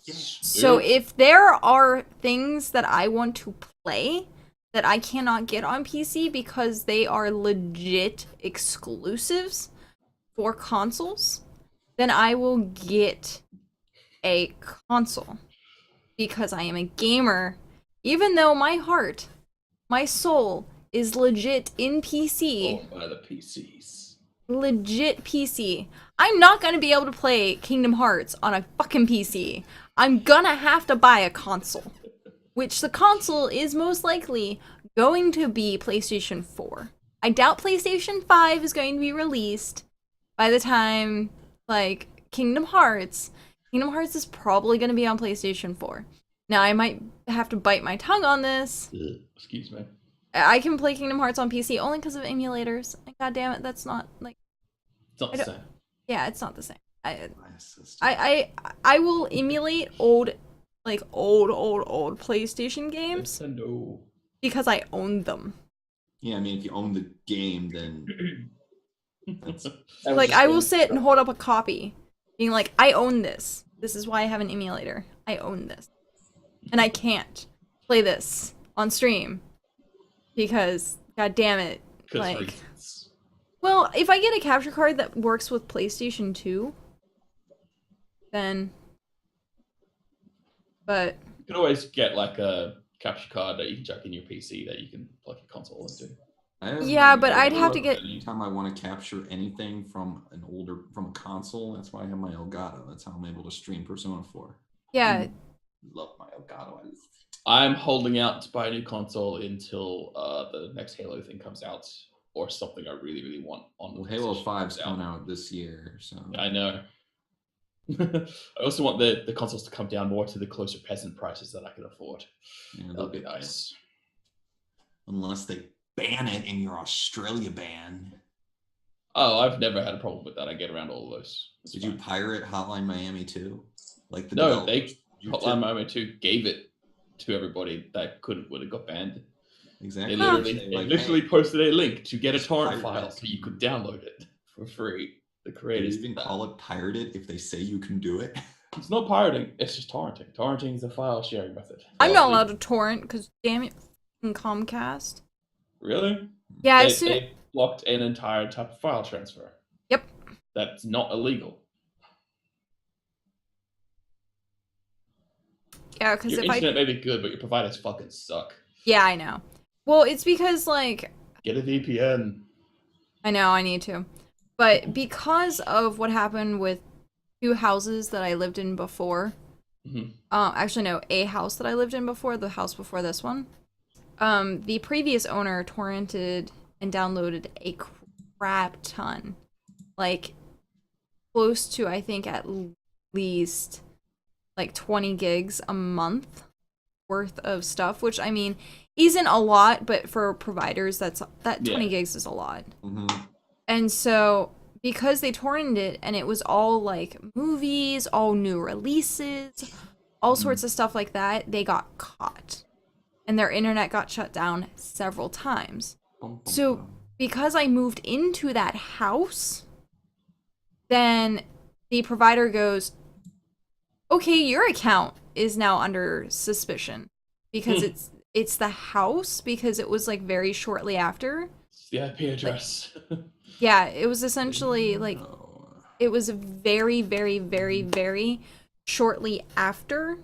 So if there are things that I want to play that I cannot get on PC because they are legit exclusives for consoles, then I will get a console because I am a gamer, even though my heart, my soul is legit in PC. Owned by the PCs. Legit PC. I'm not gonna be able to play Kingdom Hearts on a fucking PC. I'm gonna have to buy a console. Which the console is most likely going to be PlayStation 4. I doubt PlayStation 5 is going to be released by the time, like, Kingdom Hearts is probably gonna be on PlayStation 4. Now, I might have to bite my tongue on this. Excuse me. I can play Kingdom Hearts on PC only because of emulators. God damn it, that's not, like, It's not I the don't- same. yeah, it's not the same. My assistant. I will emulate old PlayStation games Nintendo. because I own them. Yeah, I mean, if you own the game, then that's That was Like, just I will one- sit and hold up a copy, being like, I own this. This is why I have an emulator. I own this. And I can't play this on stream because, god damn it. 'Cause Like, reasons. well, if I get a capture card that works with PlayStation 2, then. But You can always get like a capture card that you can chuck in your PC that you can plug your console into. I have Yeah, my but I'd have to Elgato. get. Anytime I want to capture anything from a console, that's why I have my Elgato. That's how I'm able to stream Persona 4. Yeah, Love my Elgato. I'm holding out to buy a new console until the next Halo thing comes out, or something I really, really want on the Well, Halo PlayStation 5's comes coming out this year, so I know. I also want the consoles to come down more to the closer peasant prices that I can afford. yeah, That they'll would be get there. nice. Unless they ban it in your Australia ban. Oh, I've never had a problem with that. I get around all of those. It's Did fine. you pirate Hotline Miami too? Like the No, developers? You Hotline too? Miami 2 gave it to everybody that would have got banned. Exactly. They Like, literally hey, posted a link to get a just torrent pirate file it. so you could download it for free. The do creators you even did that. call it pirated if they say you can do it? It's not pirating, it's just torrenting. Torrenting is a file sharing method. I'm not Probably- allowed to torrent because damn it, fucking Comcast. Really? Yeah, They blocked an entire type of file transfer. Yep. That's not illegal. Yeah, because Your if internet may be good, but your providers fucking suck. Yeah, I know. Well, it's because like Get a VPN. I know I need to, but because of what happened with two houses that I lived in before. Mhm. Actually, no, a house that I lived in before, the house before this one. The previous owner torrented and downloaded a crap ton, like close to I think at least like 20 gigs a month worth of stuff, which I mean isn't a lot, but for providers that 20 Yeah. gigs is a lot. Mm-hmm. And so because they torrented it and it was all like movies, all new releases, all sorts of stuff like that, they got caught. And their internet got shut down several times. So because I moved into that house, then the provider goes, okay, your account is now under suspicion because it's the house, because it was like very shortly after. It's the IP address. Yeah, it was essentially like it was very, very, very, very shortly after.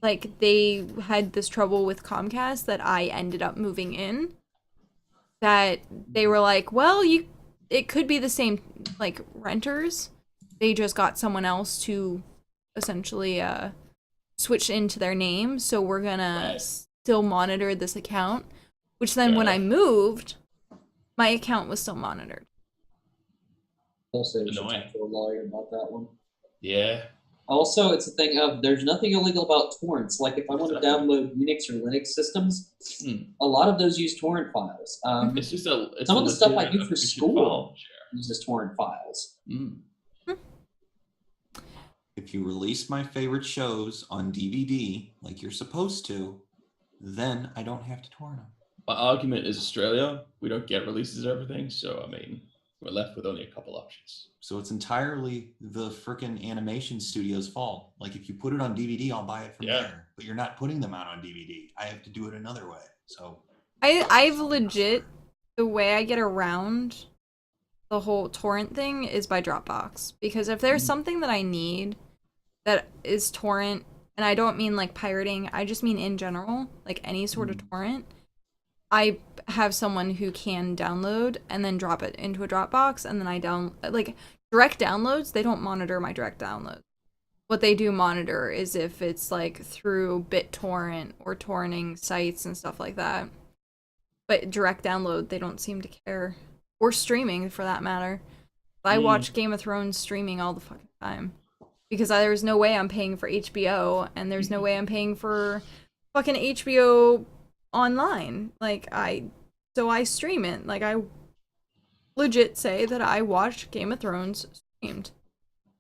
Like they had this trouble with Comcast that I ended up moving in. That they were like, well, it could be the same like renters. They just got someone else to essentially switch into their name, so we're gonna Right. still monitor this account. Which then Fair when I enough. moved, my account was still monitored. Also, you should Annoying. talk to a lawyer about that one. Yeah. Also, it's a thing of there's nothing illegal about torrents. Like if I want to Exactly. download Unix or Linux systems, Hmm. a lot of those use torrent files. It's just a. It's Some a of the stuff I legitimate do for efficient school file share. uses torrent files. Mm. If you release my favorite shows on DVD like you're supposed to, then I don't have to torrent them. My argument is Australia. We don't get releases of everything, so I mean, we're left with only a couple options. So it's entirely the frickin' animation studio's fault. Like if you put it on DVD, I'll buy it from Yeah. there. But you're not putting them out on DVD. I have to do it another way. So I've legit, the way I get around the whole torrent thing is by Dropbox. Because if there's something that I need that is torrent, and I don't mean like pirating, I just mean in general, like any sort of torrent, I have someone who can download and then drop it into a Dropbox, and then I like direct downloads, they don't monitor my direct downloads. What they do monitor is if it's like through BitTorrent or torrenting sites and stuff like that. But direct download, they don't seem to care. Or streaming, for that matter. I watch Game of Thrones streaming all the fucking time. Because there's no way I'm paying for HBO, and there's no way I'm paying for fucking HBO online. So I stream it. Like, I legit say that I watch Game of Thrones streamed.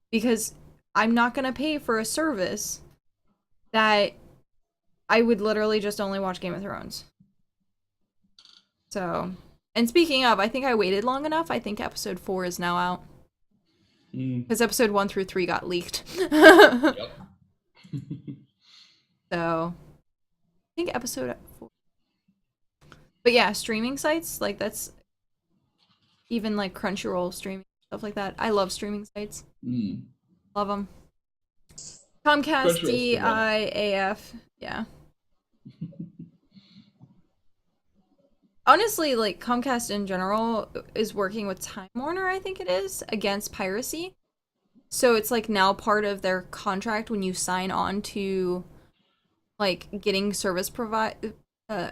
Because I'm not gonna pay for a service that I would literally just only watch Game of Thrones. So, and speaking of, I think I waited long enough. I think episode 4 is now out. Mm. Because episode 1 through 3 got leaked. Yep. So, I think episode 4. But yeah, streaming sites, like that's even like Crunchyroll streaming, stuff like that. I love streaming sites. Mm. Love them. Comcast, Crunchyroll's the one. DIAF. Yeah. honestly, like Comcast in general is working with Time Warner, I think it is, against piracy. So it's like now part of their contract when you sign on to like getting service provided by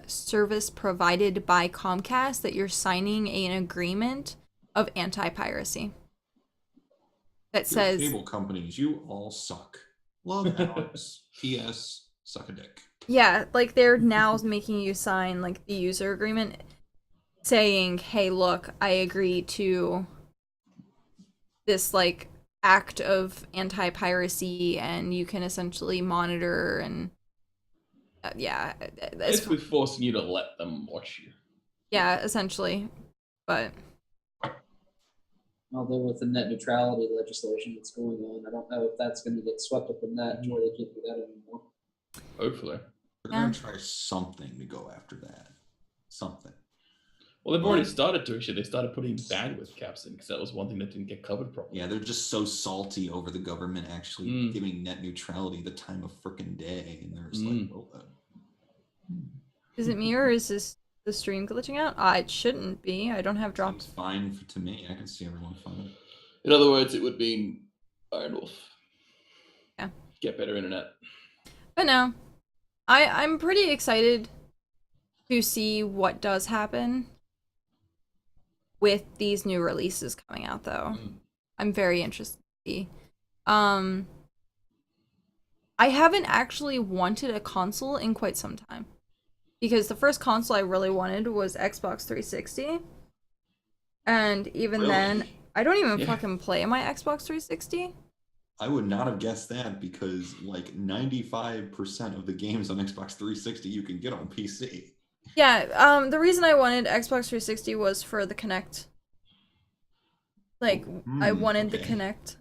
Comcast that you're signing an agreement of anti-piracy that Your says cable companies, you all suck. Love Alex. P.S. Suck a dick. yeah, like they're now making you sign like the user agreement saying, "Hey, look, I agree to this like act of anti-piracy and you can essentially monitor and yeah, that's Basically forcing you to let them watch you. yeah, essentially. But Although with the net neutrality legislation that's going on, I don't know if that's going to get swept up in that to where they can't do that anymore. Hopefully. They're Yeah. gonna try something to go after that. Something. Well, they've already started doing shit. They started putting bandwidth caps in because that was one thing that didn't get covered properly. Yeah, they're just so salty over the government actually giving net neutrality the time of frickin' day, and they're just like, well, is it me or is this the stream glitching out? It shouldn't be. I don't have dropped. seems fine to me. I can see everyone fine. In other words, it would mean Iron Wolf. Yeah. Get better internet. But no, I'm pretty excited to see what does happen with these new releases coming out, though. I'm very interested to see. I haven't actually wanted a console in quite some time. Because the first console I really wanted was Xbox 360. And even Really? then, I don't even Yeah. fucking play my Xbox 360. I would not have guessed that because like 95% of the games on Xbox 360 you can get on PC. Yeah, the reason I wanted Xbox 360 was for the Kinect. Like, I wanted the okay. Kinect.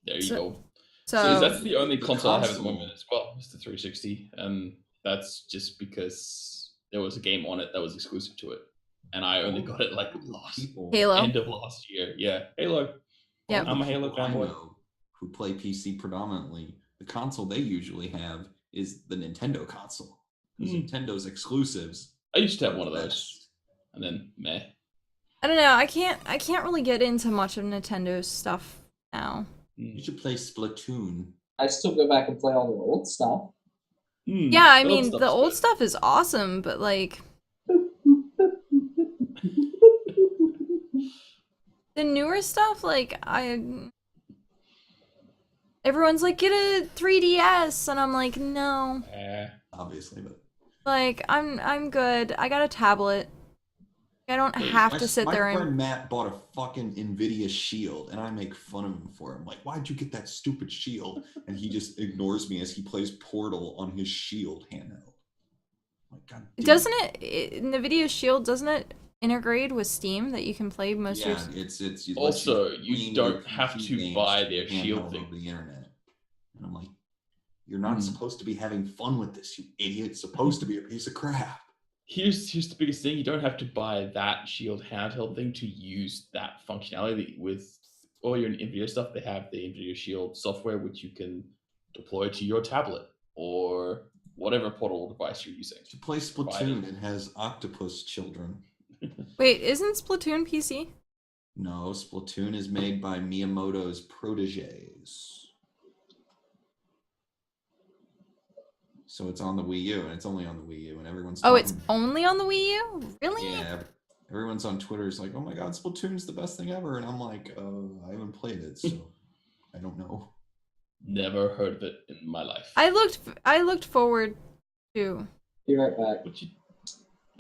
There you So- go. So, So that's the only the console I have at the console- moment as well, is the 360, and that's just because there was a game on it that was exclusive to it, and I only got it like last People, Halo. end of last year. Yeah, Halo. Yeah. all the I'm a Halo people I fanboy. know who play PC predominantly, the console they usually have is the Nintendo console. Because Nintendo's exclusives. I used to have are one of the those, best. and then meh. I don't know, I can't really get into much of Nintendo's stuff now. You should play Splatoon. I still go back and play all the old stuff. Yeah, I mean, the old stuff is awesome, but like, the newer stuff, like, everyone's like, get a 3DS, and I'm like, no. Obviously, but Like, I'm good. I got a tablet. I don't have to sit my there friend and Matt bought a fucking Nvidia Shield, and I make fun of him for it. I'm like, why'd you get that stupid shield? And he just ignores me as he plays Portal on his Shield handheld. Like, God damn doesn't Nvidia Shield, doesn't it integrate with Steam that you can play most Yeah, of your it's it lets Also, you stream don't your have PC to games buy to their your Shield handheld thing. over the internet. And I'm like, you're not supposed to be having fun with this, you idiot. It's supposed to be a piece of crap. Here's the biggest thing: you don't have to buy that Shield handheld thing to use that functionality. With all your NVIDIA stuff, they have the NVIDIA Shield software, which you can deploy to your tablet or whatever portable device you're using. To play Splatoon, it has octopus children. Wait, isn't Splatoon PC? No, Splatoon is made by Miyamoto's proteges. So it's on the Wii U, and it's only on the Wii U, and everyone's Oh, it's talking- only on the Wii U? Really? Yeah, everyone's on Twitter is like, oh my god, Splatoon's the best thing ever. And I'm like, I haven't played it, so I don't know. Never heard of it in my life. I looked forward to. Be right back. What you...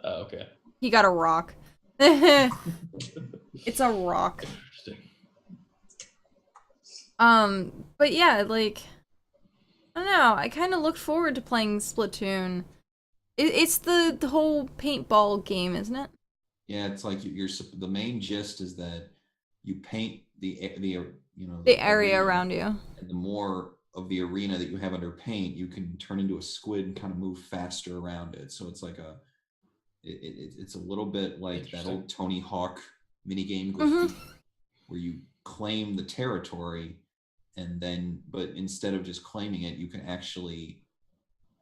Oh, okay. He got a rock. It's a rock. Interesting. But yeah, like, I don't know. I kind of looked forward to playing Splatoon. It's the whole paintball game, isn't it? Yeah, it's like the main gist is that you paint the area around you. and the more of the arena that you have under paint, you can turn into a squid and kind of move faster around it. So it's like it's a little bit like that old Tony Hawk minigame Graffiti, where you claim the territory, and then but instead of just claiming it, you can actually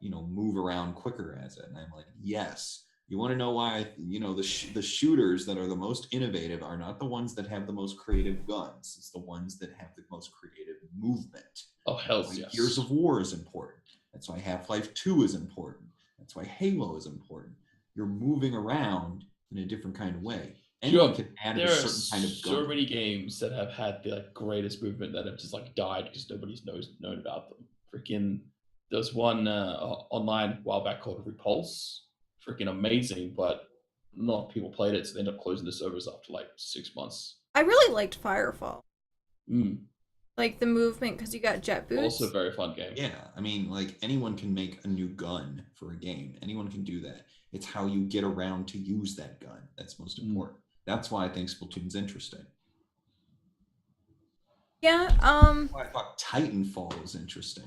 move around quicker as it. And I'm like, yes, You want to know why? The shooters that are the most innovative are not the ones that have the most creative guns. It's the ones that have the most creative movement. Oh hell That's why yes. Gears of War is important. That's why Half-Life 2 is important. That's why Halo is important. You're moving around in a different kind of way. Anyone can add There a are certain kind of so gun. many games that have had the like greatest movement that have just like died because nobody's known about them. Freaking, there's one online a while back called Repulse. Freaking amazing, but not people played it, so they ended up closing the servers after like 6 months. I really liked Firefall. Mm. Like the movement because you got jet boots. Also a very fun game. Yeah, I mean, like anyone can make a new gun for a game. Anyone can do that. It's how you get around to use that gun that's most important. That's why I think Splatoon's interesting. Yeah. Why I thought Titanfall was interesting.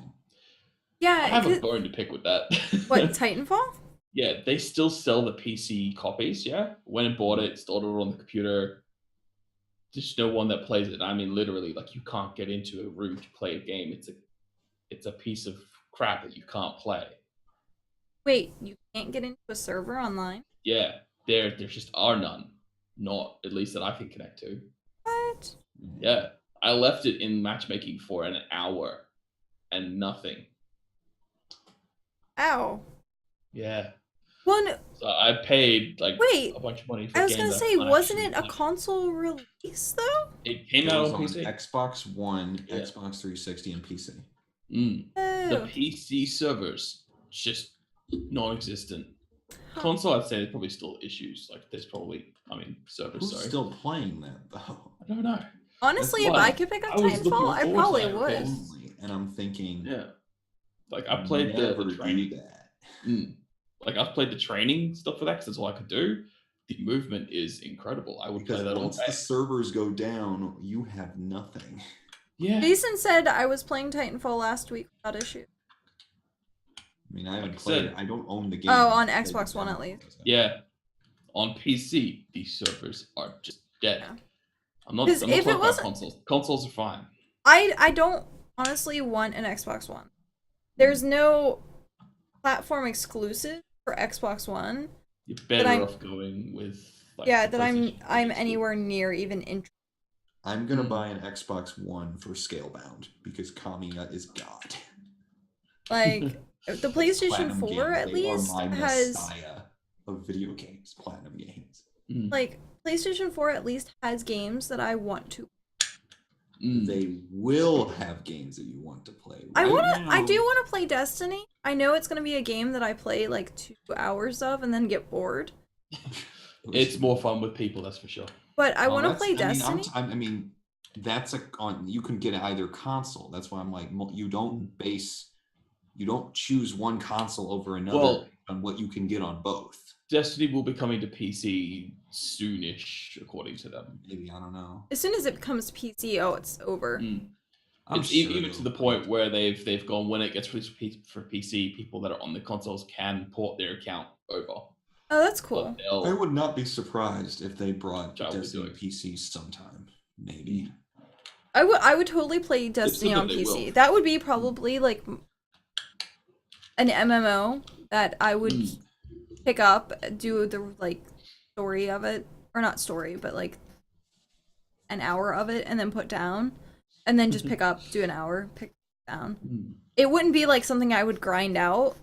Yeah. I have a bone to pick with that. What, Titanfall? Yeah, they still sell the PC copies. Yeah, went and bought it, installed it on the computer. Just no one that plays it. I mean, literally, like you can't get into a room to play a game. It's a piece of crap that you can't play. Wait, you can't get into a server online? Yeah, there just are none. Not at least that I can connect to. What? Yeah, I left it in matchmaking for an hour, and nothing. Ow. Yeah. Well, no, So I paid like wait. a bunch of money for I a was game gonna that say, I wasn't actually it a liked. console release though? It came It out was on on PC. Xbox One, Yeah. Xbox 360, and PC. The Oh. PC servers just non-existent. Huh. Console, I'd say there's probably still issues. Like there's probably, servers. Who's Sorry, still playing that though? I don't know. Honestly, if why I could pick up I was looking Titanfall, I forward to probably that would. because- Only, and I'm thinking, Yeah, like I played never the do training. that. Like I've played the training stuff for that because that's all I could do. The movement is incredible. I would Because play that all once day. the servers go down, you have nothing. Yeah, Jason said I was playing Titanfall last week without issue. I mean, I haven't Like I played said- it. I don't own the game. Oh, on I played Xbox the One demo. at least. yeah. On PC, these servers are just dead. Yeah. I'm not 'Cause talking if it about wasn't- consoles. Consoles are fine. I don't honestly want an Xbox One. There's no platform exclusive for Xbox One. You're better I'm- off going with like Yeah, the that I'm PlayStation exclusive. anywhere near even interested. I'm gonna buy an Xbox One for Scalebound because Kamiya is god. Like the PlayStation Platinum 4 games, at they least are my has messiah of video games, platinum games. like PlayStation 4 at least has games that I want to. They will have games that you want to play. I Right I do now, want to play Destiny. I know it's gonna be a game that I play like 2 hours of and then get bored. It's more fun with people, that's for sure. But I Oh, want to that's- play I mean, Destiny. I mean, that's on. You can get either console. That's why I'm like, you don't choose one console over another Well- on what you can get on both. Destiny will be coming to PC soonish, according to them. Maybe, I don't know. As soon as it becomes PC, oh, it's over. I'm It's sure even to the it'll- point where they've gone when it gets released for PC, people that are on the consoles can port their account over. Oh, that's But cool. they'll- I would not be surprised if they brought Which I would Destiny do it. PC sometime. Maybe. I would totally play Destiny on something they PC. will. That would be probably like an MMO that I would Mm. pick up, do the like story of it, or not story, but like an hour of it, and then put down, and then just pick up, do an hour, pick down. Mm. It wouldn't be like something I would grind out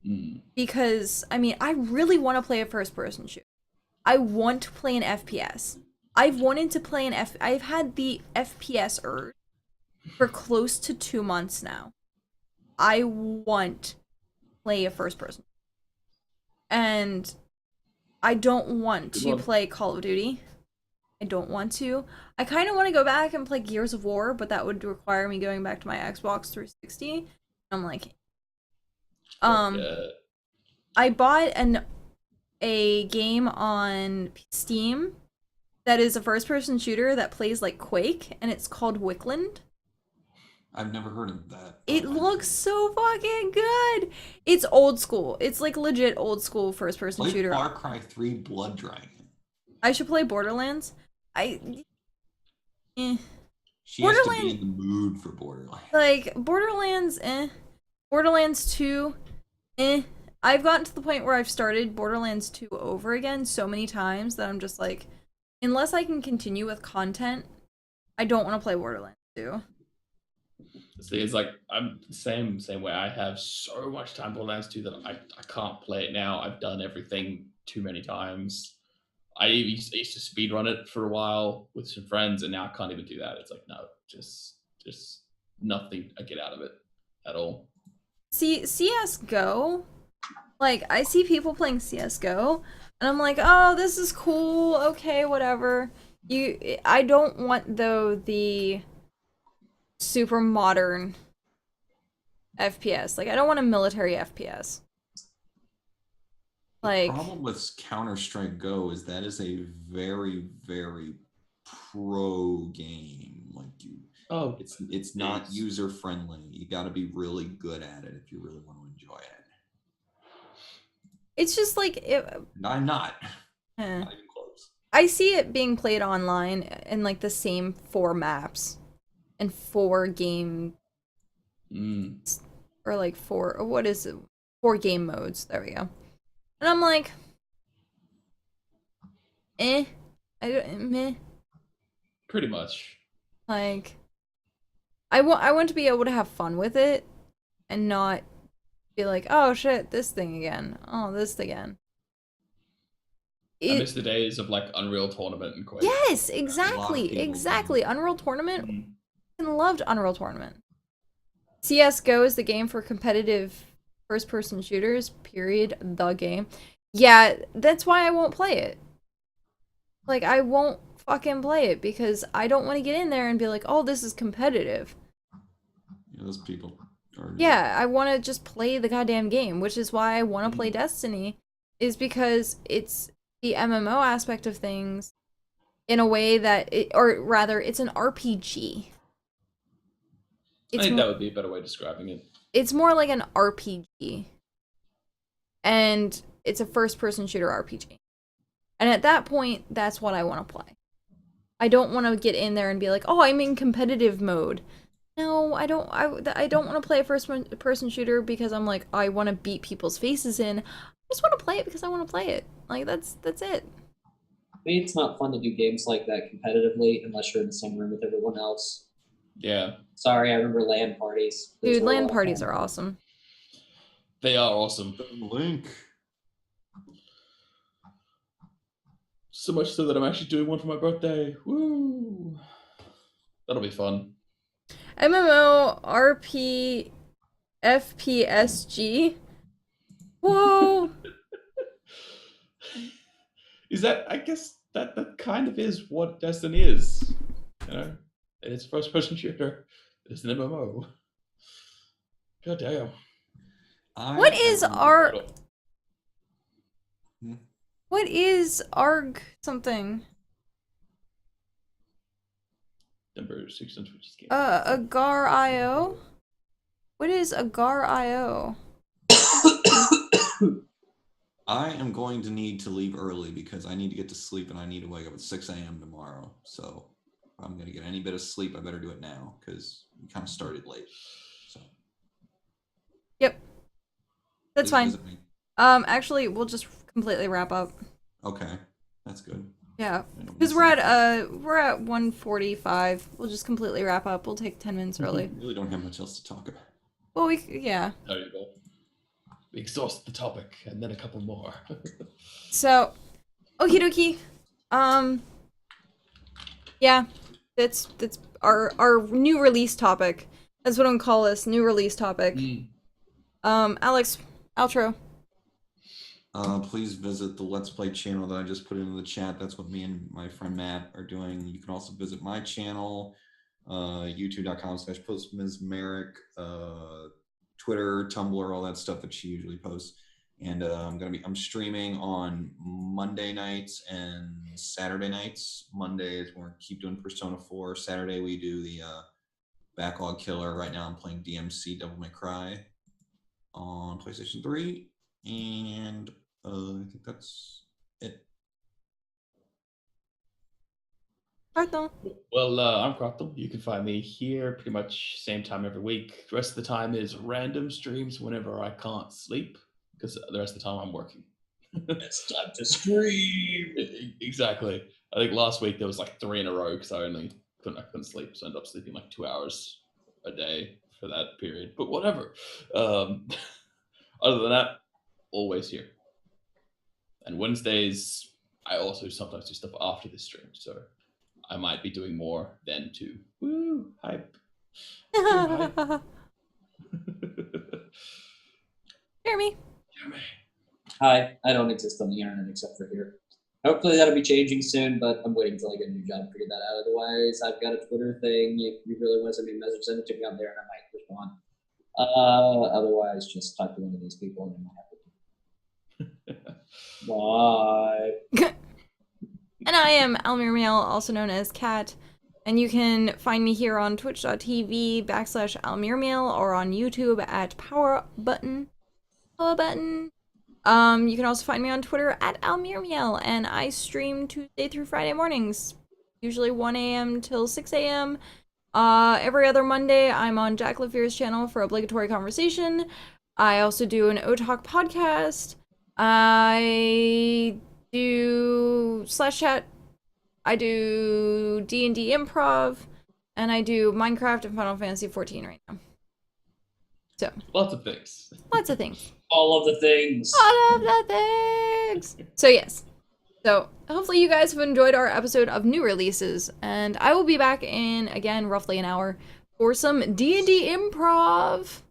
Mm. because I mean I really want to play a first-person shooter. I want to play an FPS. I've wanted to play I've had the FPS urge for close to 2 months now. I want to play a first person. And I don't want Good to one. play Call of Duty. I don't want to. I kind of want to go back and play Gears of War, but that would require me going back to my Xbox 360. I'm like, I bought a game on Steam that is a first-person shooter that plays like Quake, and it's called Wickland. I've never heard of that. It looks so fucking good. It's old school. It's like legit old school first-person Play shooter. Far Cry 3 Blood Dragon. I should play Borderlands. She She has to be Borderland- in the mood for Borderlands. like Borderlands. Borderlands 2. I've gotten to the point where I've started Borderlands 2 over again so many times that I'm just like, unless I can continue with content, I don't want to play Borderlands 2. See, it's like I'm the same way. I have so much time Borderlands 2 that I can't play it now. I've done everything too many times. I used to speed run it for a while with some friends, and now I can't even do that. It's like no, just nothing I get out of it at all. See, CS:GO, like I see people playing CS:GO, and I'm like, oh, this is cool. Okay, whatever. I don't want though the super modern FPS. Like I don't want a military FPS. Like, The problem with Counter-Strike Go is that is a very, very pro game. Like Oh, it's not Yes. user friendly. You got to be really good at it if you really want to enjoy it. it's just like And I'm not. eh. Not even close. I see it being played online in like the same 4 maps and 4 game or like 4 or what is it? 4 game modes. There we go. And I'm like, I don't, meh. pretty much. Like, I want to be able to have fun with it and not be like, oh shit, this thing again. Oh, this again. I miss the days of like Unreal Tournament and Quake. Yes, people exactly, do. exactly. Unreal Tournament. Mhm. I loved Unreal Tournament. CS:GO is the game for competitive first-person shooters. Period. The game. Yeah, that's why I won't play it. Like, I won't fucking play it because I don't want to get in there and be like, oh, this is competitive. Yeah, those people are. Yeah, I want to just play the goddamn game, which is why I want to play Destiny, is because it's the MMO aspect of things in a way that, or rather, it's an RPG. I It's think more, that would be a better way of describing it. it's more like an RPG. And it's a first-person shooter RPG. And at that point, that's what I want to play. I don't want to get in there and be like, oh, I'm in competitive mode. No, I don't want to play a first-person shooter because I'm like, I want to beat people's faces in. I just want to play it because I want to play it. Like, that's it. I mean, it's not fun to do games like that competitively unless you're in the same room with everyone else. Yeah, Sorry, I remember LAN parties. Those Dude, were a LAN lot of parties fun. are awesome. they are awesome. Link. So much so that I'm actually doing one for my birthday. Woo! That'll be fun. MMO RP FPSG. Whoa. Is that? I guess that kind of is what Destiny is. You know, it's first-person shooter. It's an MMO. God damn. What is our Hmm. What is ARG something? Number 6 on Twitch's game. Agar.io? What is Agar.io? I am going to need to leave early because I need to get to sleep and I need to wake up at 6 a.m. tomorrow. So if I'm going to get any bit of sleep, I better do it now because we kind of started late. So Yep. That's please fine. visit me. Actually, we'll just completely wrap up. Okay, that's good. Yeah. I don't Because miss we're anything. at 1:45. We'll just completely wrap up. We'll take 10 minutes early. We really don't have much else to talk about. Well, yeah. There you go. We exhausted the topic, and then a couple more. So, okie dokie. Yeah, that's our new release topic. That's what I'm gonna call this, new release topic. Alex, outro. Please visit the Let's Play channel that I just put into the chat. That's what me and my friend Matt are doing. You can also visit my channel, youtube.com/postmsmerrick, Twitter, Tumblr, all that stuff that she usually posts. And I'm streaming on Monday nights and Saturday nights. Mondays we're gonna keep doing Persona 4. Saturday we do the Backlog Killer. Right now I'm playing DMC Devil May Cry on PlayStation 3. And I think that's it. Pardon. Well, I'm Croctle. You can find me here pretty much same time every week. The rest of the time is random streams whenever I can't sleep. because the rest of the time I'm working. It's time to stream. Exactly. I think last week there was like 3 in a row because I couldn't sleep, so I ended up sleeping like 2 hours a day for that period. But whatever. Other than that, always here. And Wednesdays, I also sometimes do stuff after the stream, so I might be doing more then too. Woo! Hype. Jeremy. Hi, I don't exist on the internet except for here. Hopefully that'll be changing soon, but I'm waiting till I get a new job to figure that out. Otherwise, I've got a Twitter thing. If you really want to send me a message, send it to me on there and I might respond. Otherwise, just talk to one of these people and they might have to. Bye. And I am Almir also known as Kat. And you can find me here on twitch.tv/AlmirMail or on YouTube at Power Button. You can also find me on Twitter at AlmirMail, and I stream Tuesday through Friday mornings, usually 1 a.m. till 6 a.m. Every other Monday, I'm on Jack Lafear's channel for Obligatory Conversation. I also do an OTalk podcast. I do /chat. I do D&D improv, and I do Minecraft and Final Fantasy XIV right now. So, Lots of things. lots of things. All of the things. All of the things. So yes. So hopefully you guys have enjoyed our episode of new releases, and I will be back in, again, roughly an hour for some D&D improv.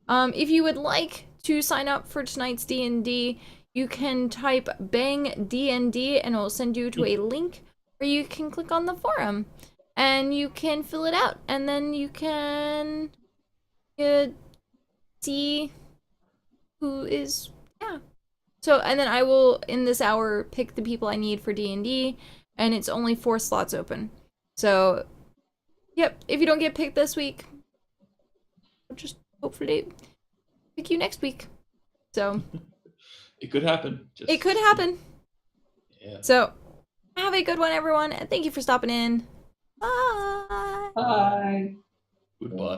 If you would like to sign up for tonight's D&D, you can type bang DND and it will send you to a link where you can click on the forum and you can fill it out, and then you can see who is, yeah. So, and then I will, in this hour, pick the people I need for D&D, and it's only 4 slots open. So, yep, if you don't get picked this week, I'll just hopefully pick you next week. So, It could happen. it could happen. Yeah. So, have a good one, everyone, and thank you for stopping in. Bye! Bye. Goodbye.